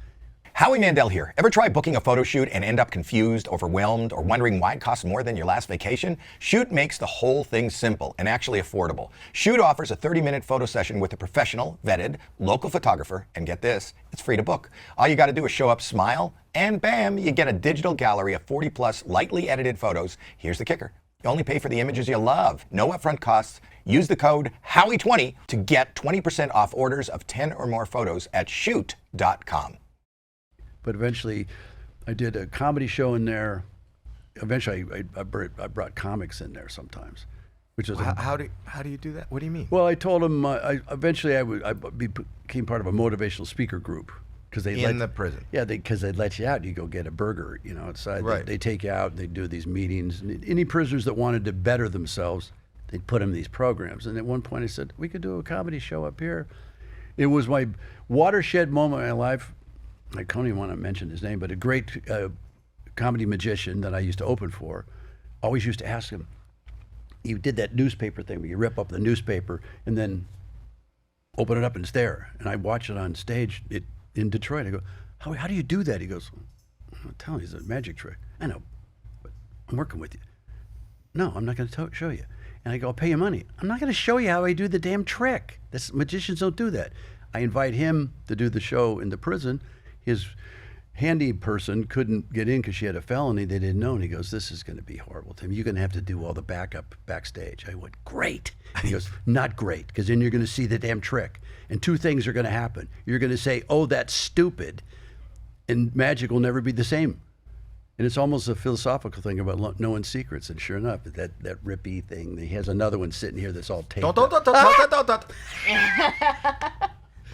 Howie Mandel here. Ever try booking a photo shoot and end up confused, overwhelmed, or wondering why it costs more than your last vacation? Shoot makes the whole thing simple and actually affordable. Shoot offers a 30-minute photo session with a professional, vetted, local photographer, and get this, it's free to book. All you got to do is show up, smile, and bam, you get a digital gallery of 40-plus lightly edited photos. Here's the kicker. You only pay for the images you love. No upfront costs. Use the code Howie20 to get 20% off orders of 10 or more photos at shoot.com. But eventually, I did a comedy show in there. Eventually, I brought comics in there sometimes, which is how do you do that? What do you mean? Well, I told them eventually I became part of a motivational speaker group because the prison. Yeah, because they'd let you out. You go get a burger, outside. Right. They take you out. They do these meetings. And any prisoners that wanted to better themselves, they'd put them in these programs. And at one point, I said, we could do a comedy show up here. It was my watershed moment in my life. I don't even want to mention his name, but a great comedy magician that I used to open for, always used to ask him, you did that newspaper thing where you rip up the newspaper and then open it up and it's there. And I watch it on stage in Detroit. I go, how do you do that? He goes, I'm telling you, it's a magic trick. I know, but I'm working with you. No, I'm not going to show you. And I go, I'll pay you money. I'm not going to show you how I do the damn trick. Magicians don't do that. I invite him to do the show in the prison. His handy person couldn't get in because she had a felony they didn't know. And he goes, this is going to be horrible, Tim. You're going to have to do all the backup backstage. I went, great. He goes, not great, because then you're going to see the damn trick. And two things are going to happen. You're going to say, oh, that's stupid. And magic will never be the same. And it's almost a philosophical thing about knowing secrets. And sure enough, that rippy thing, he has another one sitting here that's all taped up. Don't.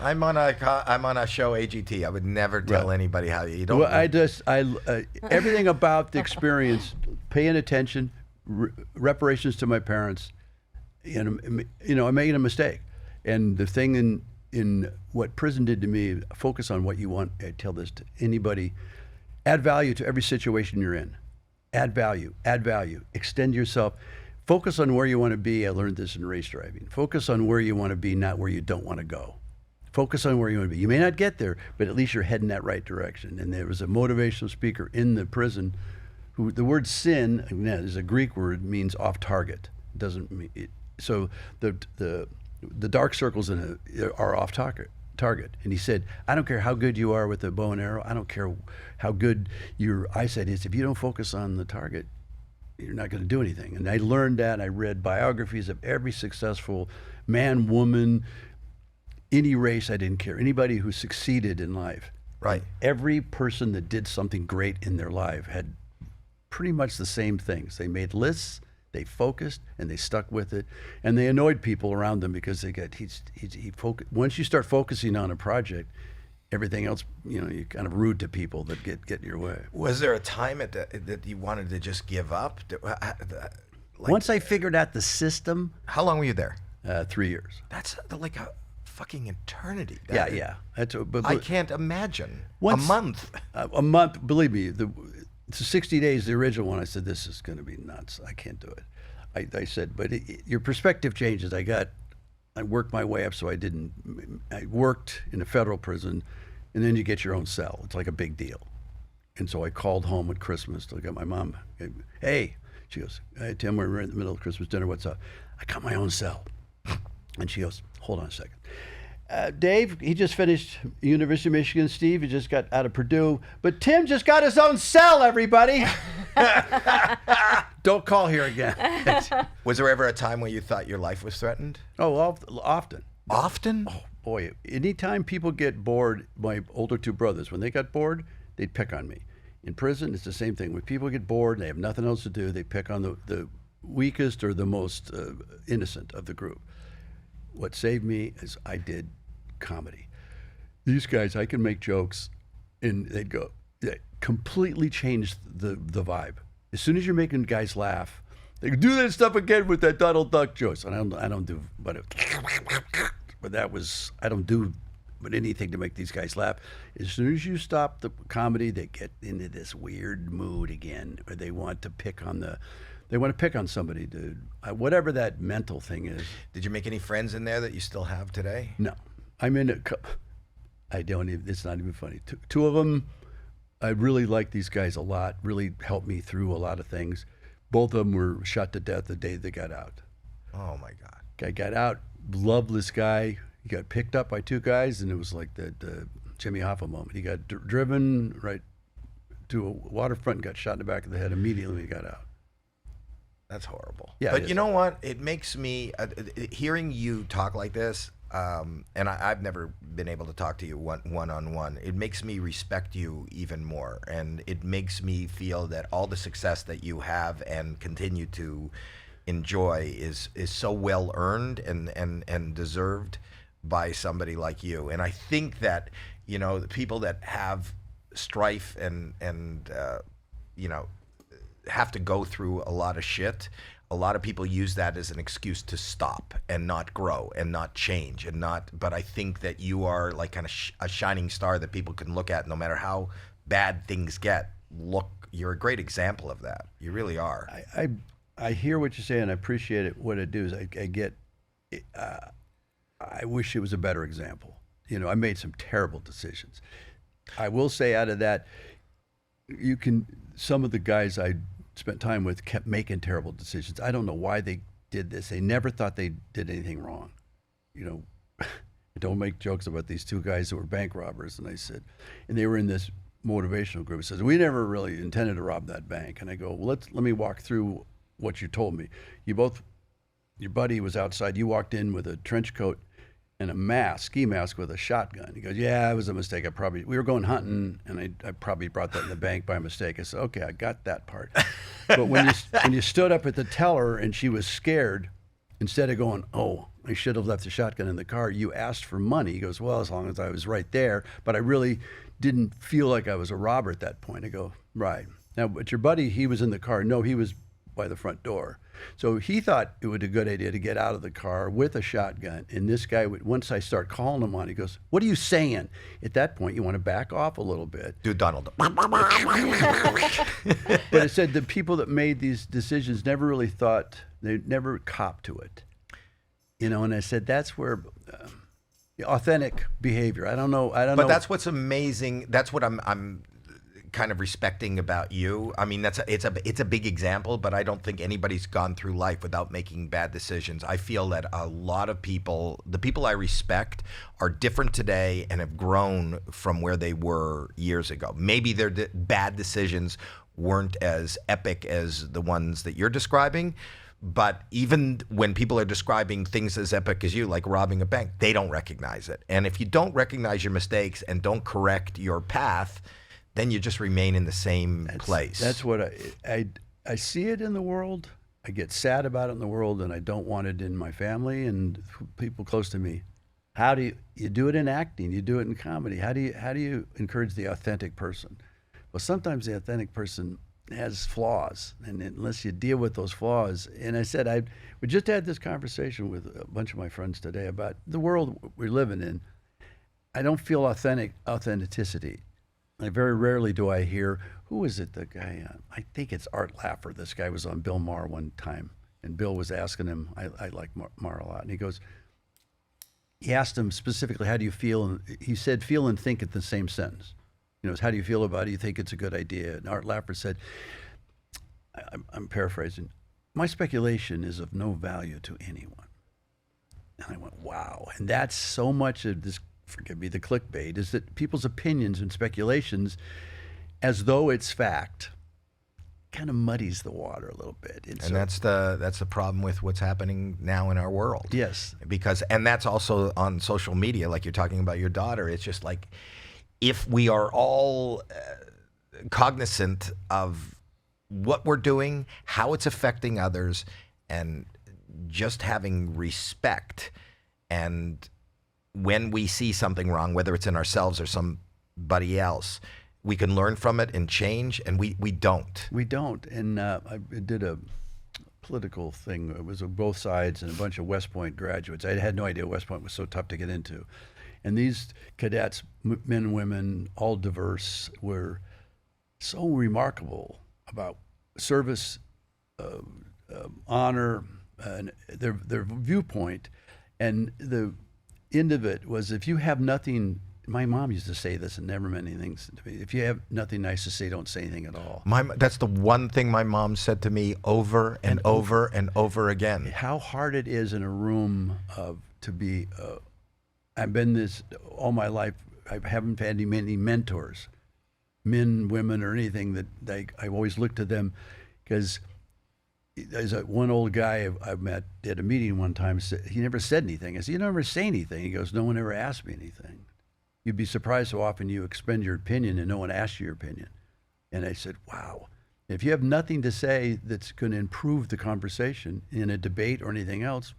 I'm on a show, AGT. I would never tell anybody how you don't. Well, everything about the experience, paying attention, reparations to my parents. And, I'm making a mistake. And the thing in what prison did to me, focus on what you want. I tell this to anybody. Add value to every situation you're in. Add value. Extend yourself. Focus on where you want to be. I learned this in race driving. Focus on where you want to be, not where you don't want to go. Focus on where you want to be. You may not get there, but at least you're heading that right direction. And there was a motivational speaker in the prison who, the word sin, is a Greek word, means off target. It doesn't mean it. So the dark circles are off target. And he said, I don't care how good you are with the bow and arrow. I don't care how good your eyesight is. If you don't focus on the target, you're not going to do anything. And I learned that. I read biographies of every successful man, woman, any race. I didn't care. Anybody who succeeded in life. Right. Every person that did something great in their life had pretty much the same things. They made lists. They focused and they stuck with it, and they annoyed people around them because they got once you start focusing on a project, everything else, you're kind of rude to people that get in your way. Was there a time that you wanted to just give up? Once I figured out the system. How long were you there? 3 years. That's like a fucking eternity. Yeah. But I can't imagine. A month. A month, believe me, it's 60 days, the original one. I said, this is going to be nuts. I can't do it. I said, but your perspective changes. I worked my way up, so I worked in a federal prison, and then you get your own cell. It's like a big deal. And so I called home at Christmas to look at my mom. Hey, she goes, hey, Tim, we're in the middle of Christmas dinner. What's up? I got my own cell. And she goes, hold on a second. Dave, he just finished University of Michigan. Steve, he just got out of Purdue. But Tim just got his own cell, everybody. Don't call here again. Was there ever a time when you thought your life was threatened? Oh, often. Often? Oh, boy. Anytime people get bored, my older two brothers, when they got bored, they'd pick on me. In prison, it's the same thing. When people get bored, they have nothing else to do, they pick on the weakest or the most innocent of the group. What saved me is I did comedy. These guys, I can make jokes, and they'd go. They completely changed the vibe. As soon as you're making guys laugh, they go, do that stuff again with that Donald Duck jokes. And I don't do, but that was, I don't do but anything to make these guys laugh. As soon as you stop the comedy, they get into this weird mood again, where they want to pick on somebody, dude. Whatever that mental thing is. Did you make any friends in there that you still have today? No. I'm in I don't even, it's not even funny. Two of them, I really like these guys a lot, really helped me through a lot of things. Both of them were shot to death the day they got out. Oh my God. Guy got out, loveless guy. He got picked up by two guys, and it was like the Jimmy Hoffa moment. He got driven right to a waterfront and got shot in the back of the head immediately when he got out. That's horrible. Yeah, but you know what? It makes me, hearing you talk like this, and I've never been able to talk to you one-on-one, it makes me respect you even more. And it makes me feel that all the success that you have and continue to enjoy is so well earned and deserved by somebody like you. And I think that, the people that have strife and have to go through a lot of shit, a lot of people use that as an excuse to stop and not grow and not change but I think that you are like kind of a shining star that people can look at no matter how bad things get. Look, you're a great example of that. You really are. I hear what you're saying. I appreciate it. What I do is I get I wish it was a better example. You know, I made some terrible decisions. I will say out of that, some of the guys I spent time with kept making terrible decisions. I don't know why they did this. They never thought they did anything wrong. You know, I don't make jokes about these two guys who were bank robbers. And they were in this motivational group. It says, we never really intended to rob that bank. And I go, well, let me walk through what you told me. Your buddy was outside. You walked in with a trench coat and a ski mask with a shotgun. He goes, yeah, it was a mistake. We were going hunting, and I probably brought that in the bank by mistake. I said, okay, I got that part. But when you stood up at the teller and she was scared, instead of going, oh, I should have left the shotgun in the car, you asked for money. He goes, well, as long as I was right there, but I really didn't feel like I was a robber at that point. I go, right. Now, but your buddy, he was in the car. No, he was by the front door. So he thought it would be a good idea to get out of the car with a shotgun. And this guy once I start calling him on, he goes, what are you saying? At that point, you want to back off a little bit. Do Donald. But I said the people that made these decisions never really thought, they never copped to it. You know, and I said, that's where authentic behavior. I don't know. But that's what's amazing. That's what I'm kind of respecting about you. I mean, it's a big example, but I don't think anybody's gone through life without making bad decisions. I feel that a lot of people, the people I respect, are different today and have grown from where they were years ago. Maybe their bad decisions weren't as epic as the ones that you're describing, but even when people are describing things as epic as you, like robbing a bank, they don't recognize it. And if you don't recognize your mistakes and don't correct your path, then you just remain in the same place. That's what I see it in the world. I get sad about it in the world, and I don't want it in my family and people close to me. How do you do it in acting? You do it in comedy. How do you encourage the authentic person? Well, sometimes the authentic person has flaws, and unless you deal with those flaws, and I said we just had this conversation with a bunch of my friends today about the world we're living in. I don't feel authenticity. Very rarely do I hear, who is it, the guy, I think it's Art Laffer. This guy was on Bill Maher one time, and Bill was asking him, I like Maher a lot, and he asked him specifically, how do you feel? And he said, feel and think at the same sentence. You know, how do you feel about it? Do you think it's a good idea? And Art Laffer said, I'm paraphrasing, my speculation is of no value to anyone. And I went, wow. And that's so much of this, forgive me, the clickbait, is that people's opinions and speculations, as though it's fact, kind of muddies the water a little bit. And that's the problem with what's happening now in our world. Yes. And that's also on social media, like you're talking about your daughter. It's just like, if we are all cognizant of what we're doing, how it's affecting others, and just having respect, and when we see something wrong, whether it's in ourselves or somebody else, we can learn from it and change, and we don't. We don't. And I did a political thing. It was on both sides and a bunch of West Point graduates. I had no idea West Point was so tough to get into. And these cadets, men and women, all diverse, were so remarkable about service, honor, and their viewpoint. And the end of it was, if you have nothing, my mom used to say this and never meant anything to me, if you have nothing nice to say, don't say anything at all. That's the one thing my mom said to me over and over and over again. How hard it is in a room to be, I've been this all my life, I haven't had many mentors, men, women, or anything that I always look to them, because there's one old guy I met at a meeting one time, he never said anything. I said, you never say anything? He goes, no one ever asked me anything. You'd be surprised how often you expend your opinion and no one asks you your opinion. And I said, wow, if you have nothing to say that's going to improve the conversation in a debate or anything else.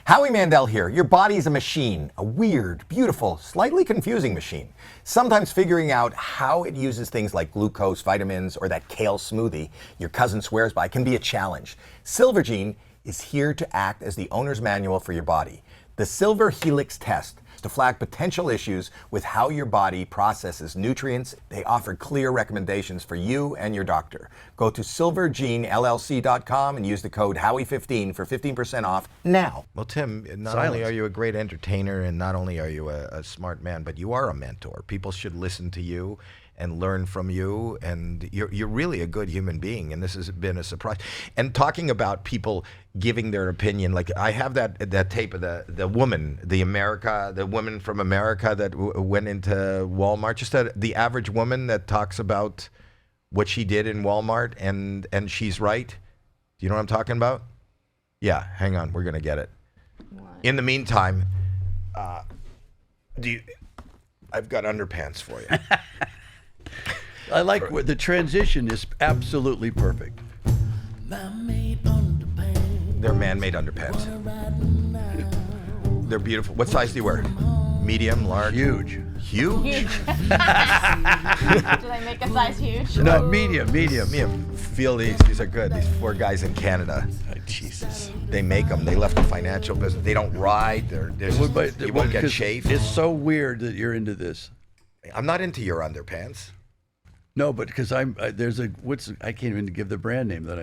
Howie Mandel here. Your body is a machine, a weird, beautiful, slightly confusing machine. Sometimes figuring out how it uses things like glucose, vitamins, or that kale smoothie your cousin swears by can be a challenge. Silvergene is here to act as the owner's manual for your body. The Silver Helix test to flag potential issues with how your body processes nutrients. They offer clear recommendations for you and your doctor. Go to silvergenellc.com and use the code Howie15 for 15% off now. Well, Tim, not only are you a great entertainer and not only are you a smart man, but you are a mentor. People should listen to you and learn from you, and you're really a good human being, and this has been a surprise. And talking about people giving their opinion, like I have that tape of the woman from America that went into Walmart, just the average woman that talks about what she did in Walmart, and she's right. Do you know what I'm talking about? Yeah, hang on, we're gonna get it. What? In the meantime, I've got underpants for you. I like the transition is absolutely perfect. They're man-made underpants. They're beautiful. What size do you wear? Medium, large? Huge. Huge? Did I make a size huge? No, medium. Feel these. These are good. These 4 guys in Canada. Oh, Jesus. They make them. They left the financial business. They don't ride. You won't get chafed. It's so weird that you're into this. I'm not into your underpants. No, but because I can't even give the brand name that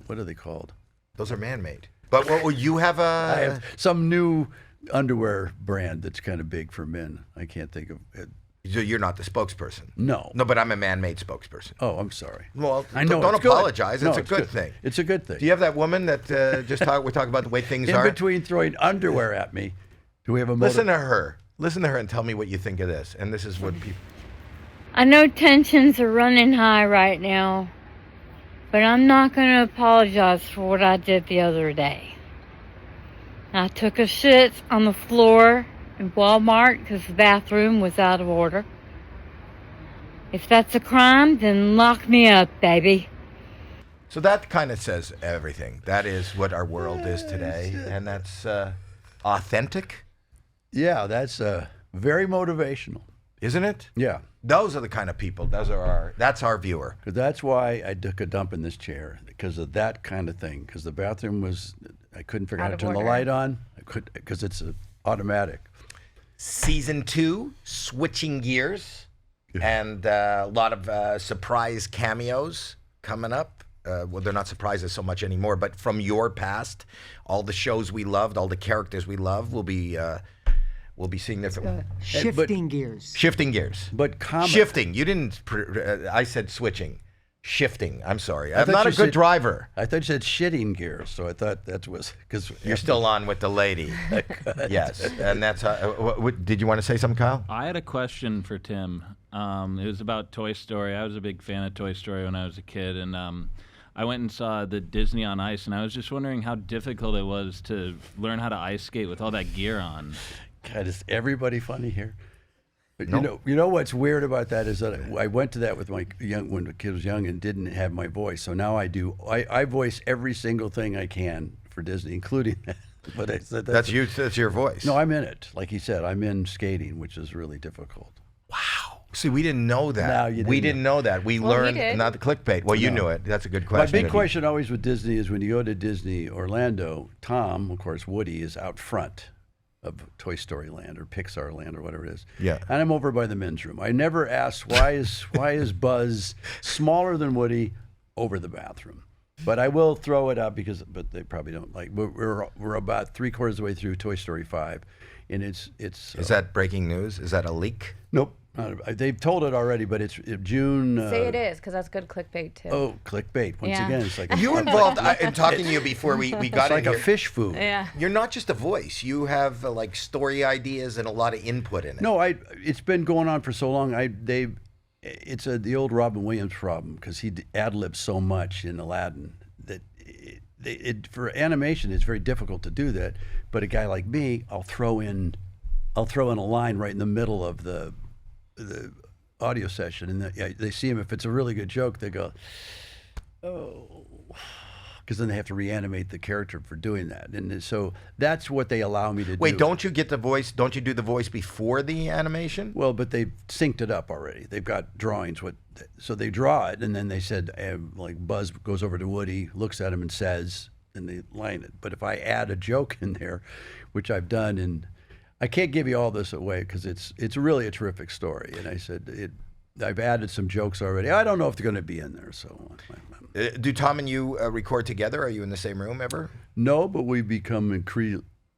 what are they called? Those are man-made. But what will you have I have some new underwear brand that's kind of big for men. I can't think of it. You're not the spokesperson. No. No, but I'm a man-made spokesperson. Oh, I'm sorry. Well, I know. Don't it's good. apologize. No, it's a good thing. It's a good thing. Do you have that woman that we're talking about the way things are? In between throwing underwear at me, do we have a Listen to her. Listen to her and tell me what you think of this. And this is what people... I know tensions are running high right now, but I'm not going to apologize for what I did the other day. I took a shit on the floor in Walmart because the bathroom was out of order. If that's a crime, then lock me up, baby. So that kind of says everything. That is what our world is today, and that's authentic. Yeah, that's very motivational. Isn't it? Yeah. Those are the kind of people. That's our viewer. That's why I took a dump in this chair, because of that kind of thing. Because the bathroom I couldn't figure out how to turn the light on. Because it's automatic. Season 2, switching gears, and a lot of surprise cameos coming up. Well, they're not surprises so much anymore, but from your past, all the shows we loved, all the characters we love, we'll be seeing this. Shifting gears. Shifting gears. But shifting. You didn't. I said switching. Shifting. I'm sorry. I'm not a good driver. I thought you said shitting gears, so I thought that was because you're still on with the lady. Yes, and that's. Did you want to say something, Kyle? I had a question for Tim. It was about Toy Story. I was a big fan of Toy Story when I was a kid, and I went and saw the Disney on Ice, and I was just wondering how difficult it was to learn how to ice skate with all that gear on. God, is everybody funny here? But nope. you know what's weird about that is that I went to that with when the kid was young and didn't have my voice. So now I voice every single thing I can for Disney, including that. But I said that's you. That's your voice. No, I'm in it. Like he said, I'm in skating, which is really difficult. Wow. See, we didn't know that. No, we didn't know that. We learned not the clickbait. Well, you knew it. That's a good question. My big question always with Disney is when you go to Disney Orlando, Tom, of course, Woody is out front of Toy Story Land or Pixar Land or whatever it is. Yeah. And I'm over by the men's room. I never ask why is Buzz smaller than Woody over the bathroom. But I will throw it up but they probably don't like. We're about 3/4 of the way through Toy Story 5, and it's. Is that breaking news? Is that a leak? Nope. They've told it already, but it's June. Say it is, because that's good clickbait too. Oh, clickbait! Once again, it's like you involved in talking to you before we got in here. It's like a fish food. Yeah. You're not just a voice. You have like story ideas and a lot of input in it. No, it's been going on for so long. It's the old Robin Williams problem because he ad-libs so much in Aladdin that for animation it's very difficult to do that. But a guy like me, I'll throw in a line right in the middle of the audio session, and they see him. If it's a really good joke, they go, oh, because then they have to reanimate the character for doing that. And so that's what they allow me to do. Wait, don't you get the voice? Don't you do the voice before the animation? Well, but they've synced it up already. They've got drawings. So they draw it, and then they said, like Buzz goes over to Woody, looks at him, and says, and they line it. But if I add a joke in there, which I've done, and I can't give you all this away because it's really a terrific story. And I said I've added some jokes already. I don't know if they're going to be in there. So Do Tom and you record together? Are you in the same room ever? no, but we've become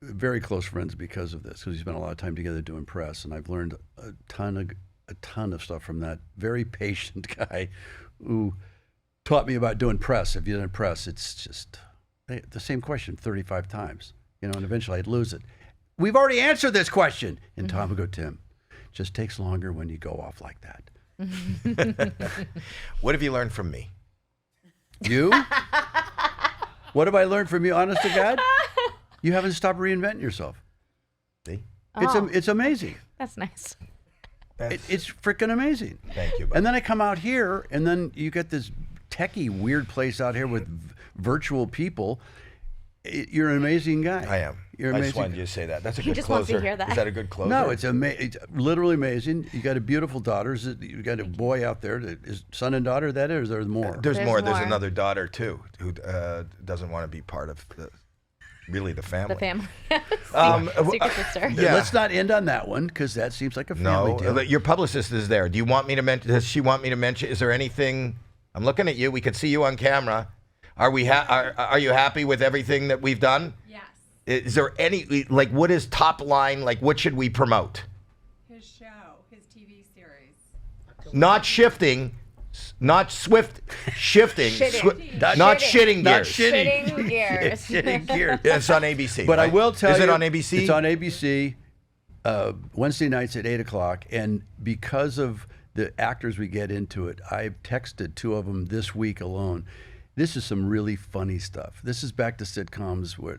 very close friends because of this. Because we spent a lot of time together doing press, and I've learned a ton of stuff from that very patient guy who taught me about doing press. If you didn't press, it's just the same question 35 times, and eventually I'd lose it. We've already answered this question. And Tom would go, Tim, just takes longer when you go off like that. What have you learned from me? You? What have I learned from you, honest to God? You haven't stopped reinventing yourself. See? It's amazing. That's nice. It's freaking amazing. Thank you, buddy. And then I come out here, and then you get this techie weird place out here with virtual people. You're an amazing guy. I am. You're I amazing. just wanted you to say that. That's a He good just closer. wants to hear that. Is that a good closer? No, it's literally amazing. You got a beautiful daughter. You got a boy out there. Is son and daughter that is, or is there more? There's more. There's more. another daughter too who doesn't want to be part of the family. The family. Secret sister. Yeah. Let's not end on that one because that seems like a family No, deal. your publicist is there. Do you want me to mention? Does she want me to mention? Is there anything? I'm looking at you. We could see you on camera. Are we? Are you happy with everything that we've done? Yes. Is there any what is top line? What should we promote? His show, his TV series. Not shifting, not swift shifting, Shitting. not shitting Not gears. shitting. Shitting gears. Shitting gears. It's on ABC. But right? I will tell you, Is it on ABC? It's on ABC Wednesday nights at 8:00. And because of the actors we get into it, I've texted 2 of them this week alone. This is some really funny stuff. This is back to sitcoms where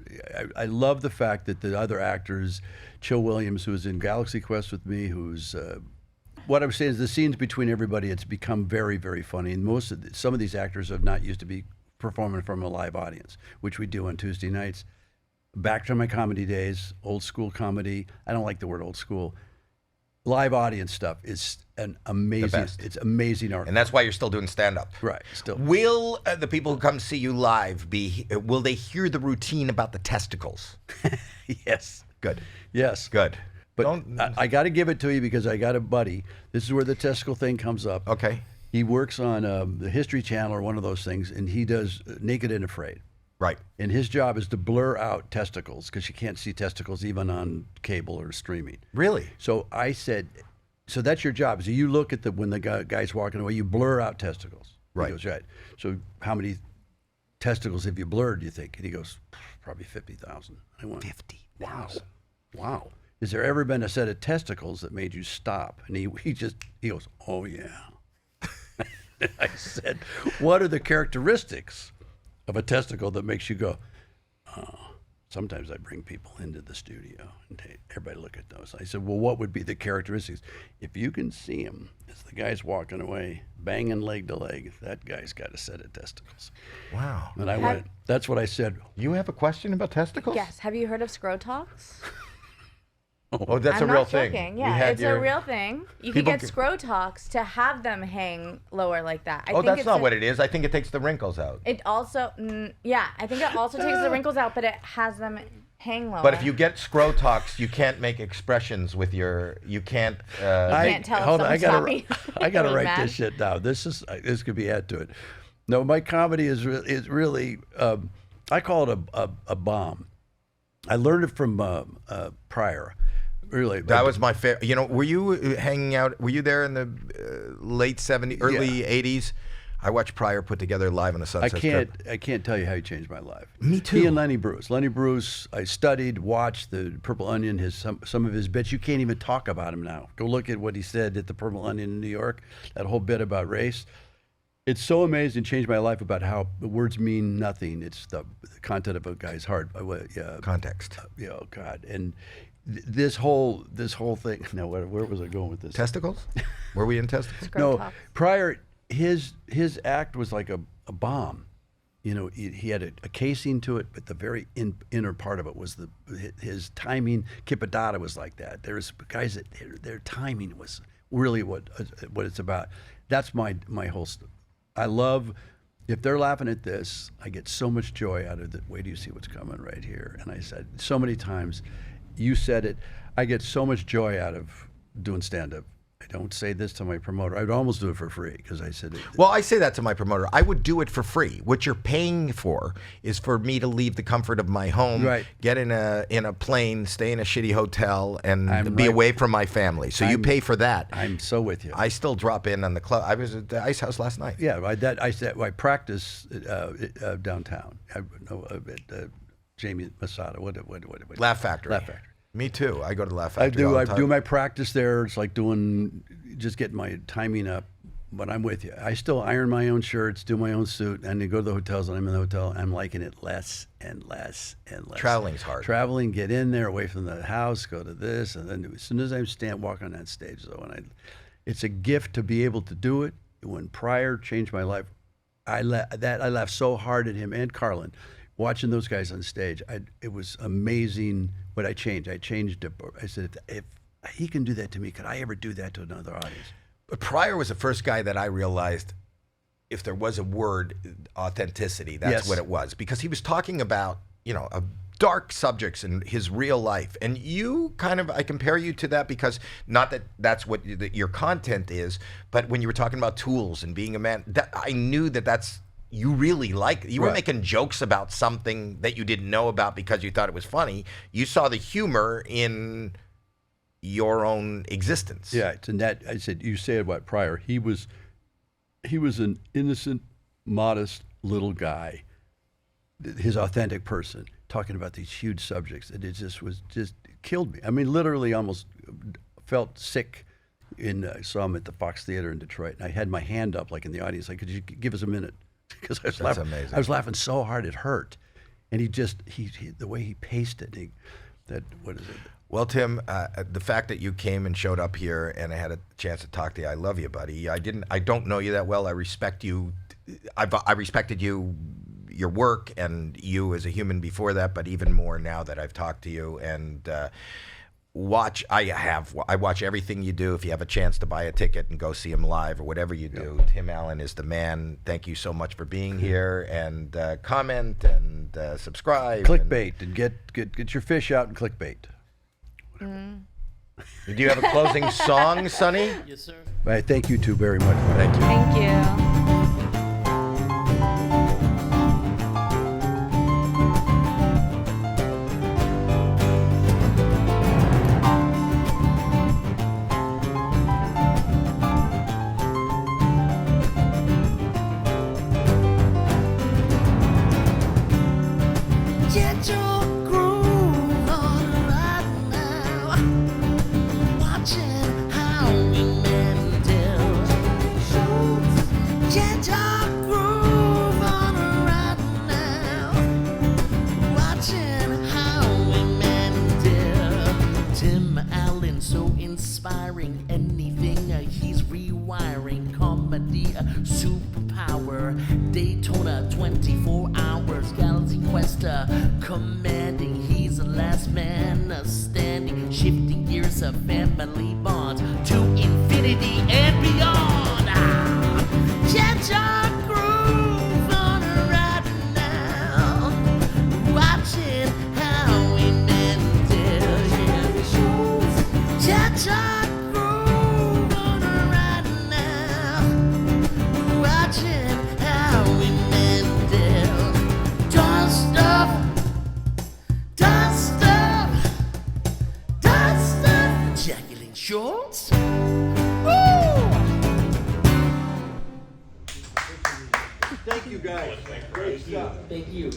I love the fact that the other actors, Chill Williams, who was in Galaxy Quest with me, who's what I'm saying is the scenes between everybody, it's become very, very funny. And some of these actors have not used to be performing from a live audience, which we do on Tuesday nights. Back to my comedy days, old school comedy. I don't like the word old school. Live audience stuff is an amazing. best. It's amazing art. And that's why you're still doing stand-up. Right, still. Will the people who come see you live will they hear the routine about the testicles? Yes. Good. Yes. Good. But I got to give it to you because I got a buddy. This is where the testicle thing comes up. Okay. He works on the History Channel or one of those things, and he does Naked and Afraid. Right. And his job is to blur out testicles because you can't see testicles even on cable or streaming. Really? So I said, so that's your job. So you look at when the guy's walking away, you blur out testicles. Right. He goes, right. So how many testicles have you blurred, do you think? And he goes, probably 50,000. I went, 50,000. Wow. Has there ever been a set of testicles that made you stop? And he goes, oh yeah. I said, what are the characteristics of a testicle that makes you go, oh? Sometimes I bring people into the studio and everybody look at those. I said, well, what would be the characteristics? If you can see him as the guy's walking away, banging leg to leg, that guy's got a set of testicles. Wow. And I went, that's what I said. You have a question about testicles? Yes. Have you heard of Scrotox? Oh, that's I'm a real not thing. joking. We Yeah, had it's a real thing. You can People get Scrotox to have them hang lower like that. I Oh, think that's it's not what it is. I think it takes the wrinkles out. It also, yeah, I think it also takes the wrinkles out, but it has them hang lower. But if you get Scrotox, you can't make expressions with your. You can't. can't tell if hold on, someone's I gotta really write mad. this shit down. This could be add to it. No, my comedy is really I call it a bomb. I learned it from Pryor. Really, That was my favorite. You know, were you hanging out? Were you there in the late '70s, early '80s? I watched Pryor put together Live on the Sunset Strip. I can't tell you how he changed my life. Me too. He and Lenny Bruce. Lenny Bruce, I studied, watched the Purple Onion. Some of his bits. You can't even talk about him now. Go look at what he said at the Purple Onion in New York. That whole bit about race. It's so amazing. Changed my life about how the words mean nothing. It's the content of a guy's heart. Context. Yeah. Oh God. And this whole thing. Now, where was I going with this? Testicles? Were we in testicles? No, Scrotox. Pryor, his act was like a bomb. You know, he had a casing to it, but the very inner part of it was his timing. Kippadata was like that. There's guys that their timing was really what it's about. That's my whole. I love. If they're laughing at this, I get so much joy out of it. Wait till you see what's coming right here. And I said so many times, You said it. I get so much joy out of doing stand-up. I don't say this to my promoter. I'd almost do it for free because I said it. Well, I say that to my promoter. I would do it for free. What you're paying for is for me to leave the comfort of my home, Right. get in a plane, stay in a shitty hotel, and I'm be right. away from my family. So you pay for that. I'm so with you. I still drop in on the club. I was at the Ice House last night. Yeah, I practice downtown. I know at Jamie Masada. What? Laugh Factory. Laugh Factory. Me too. I go to Laugh Factory all the I time. do my practice there. It's like just getting my timing up. But I'm with you. I still iron my own shirts, do my own suit, and then go to the hotels. And I'm in the hotel. I'm liking it less and less and less. Traveling's hard. Traveling, get in there, away from the house, go to this, and then as soon as I walk on that stage, though, it's a gift to be able to do it. When Pryor changed my life, I laughed so hard at him and Carlin, watching those guys on stage. It was amazing what I changed. I said, if he can do that to me, could I ever do that to another audience? But Pryor was the first guy that I realized, if there was a word, authenticity, that's Yes. what it was. Because he was talking about, dark subjects in his real life. And you I compare you to that because not that that's what your content is, but when you were talking about tools and being a man, I knew that's, you really you were Right. making jokes about something that you didn't know about because you thought it was funny. You saw the humor in your own existence. Yeah, and that I said, you said about Pryor. He was an innocent, modest little guy, his authentic person, talking about these huge subjects, and it killed me. I mean, literally, almost felt sick. I saw him at the Fox Theater in Detroit, and I had my hand up, like in the audience, like, could you give us a minute? Because I was laughing. Amazing. I was laughing so hard it hurt, and he the way he paced it. What is it? Well, Tim, the fact that you came and showed up here and I had a chance to talk to you, I love you, buddy. I don't know you that well. I respect you. I respected you, your work, and you as a human before that, but even more now that I've talked to you. And I watch everything you do. If you have a chance to buy a ticket and go see him live or whatever you do, Tim Allen is the man. Thank you so much for being here, and comment and subscribe. Clickbait and get your fish out and clickbait. Do you have a closing song, Sonny? Yes, sir. All right, thank you two very much. Thank you. Thank you. Get your groove on right now. Watching Howie Mandel. Get your groove on right now. Watching Howie Mandel. Tim Allen, so inspiring. Anything he's rewiring. Comedy, superpower. Daytona, 24 hours. Galaxy Quest, commanding. He's the last man standing. Shifting gears of family bonds to infinity and beyond. Get your groove on right now. Watching Howie Mandel. Get your groove on right now. Watching Howie Mandel. Does stuff. Jackelyn Shultz. Thank you guys. Great stuff. Thank you.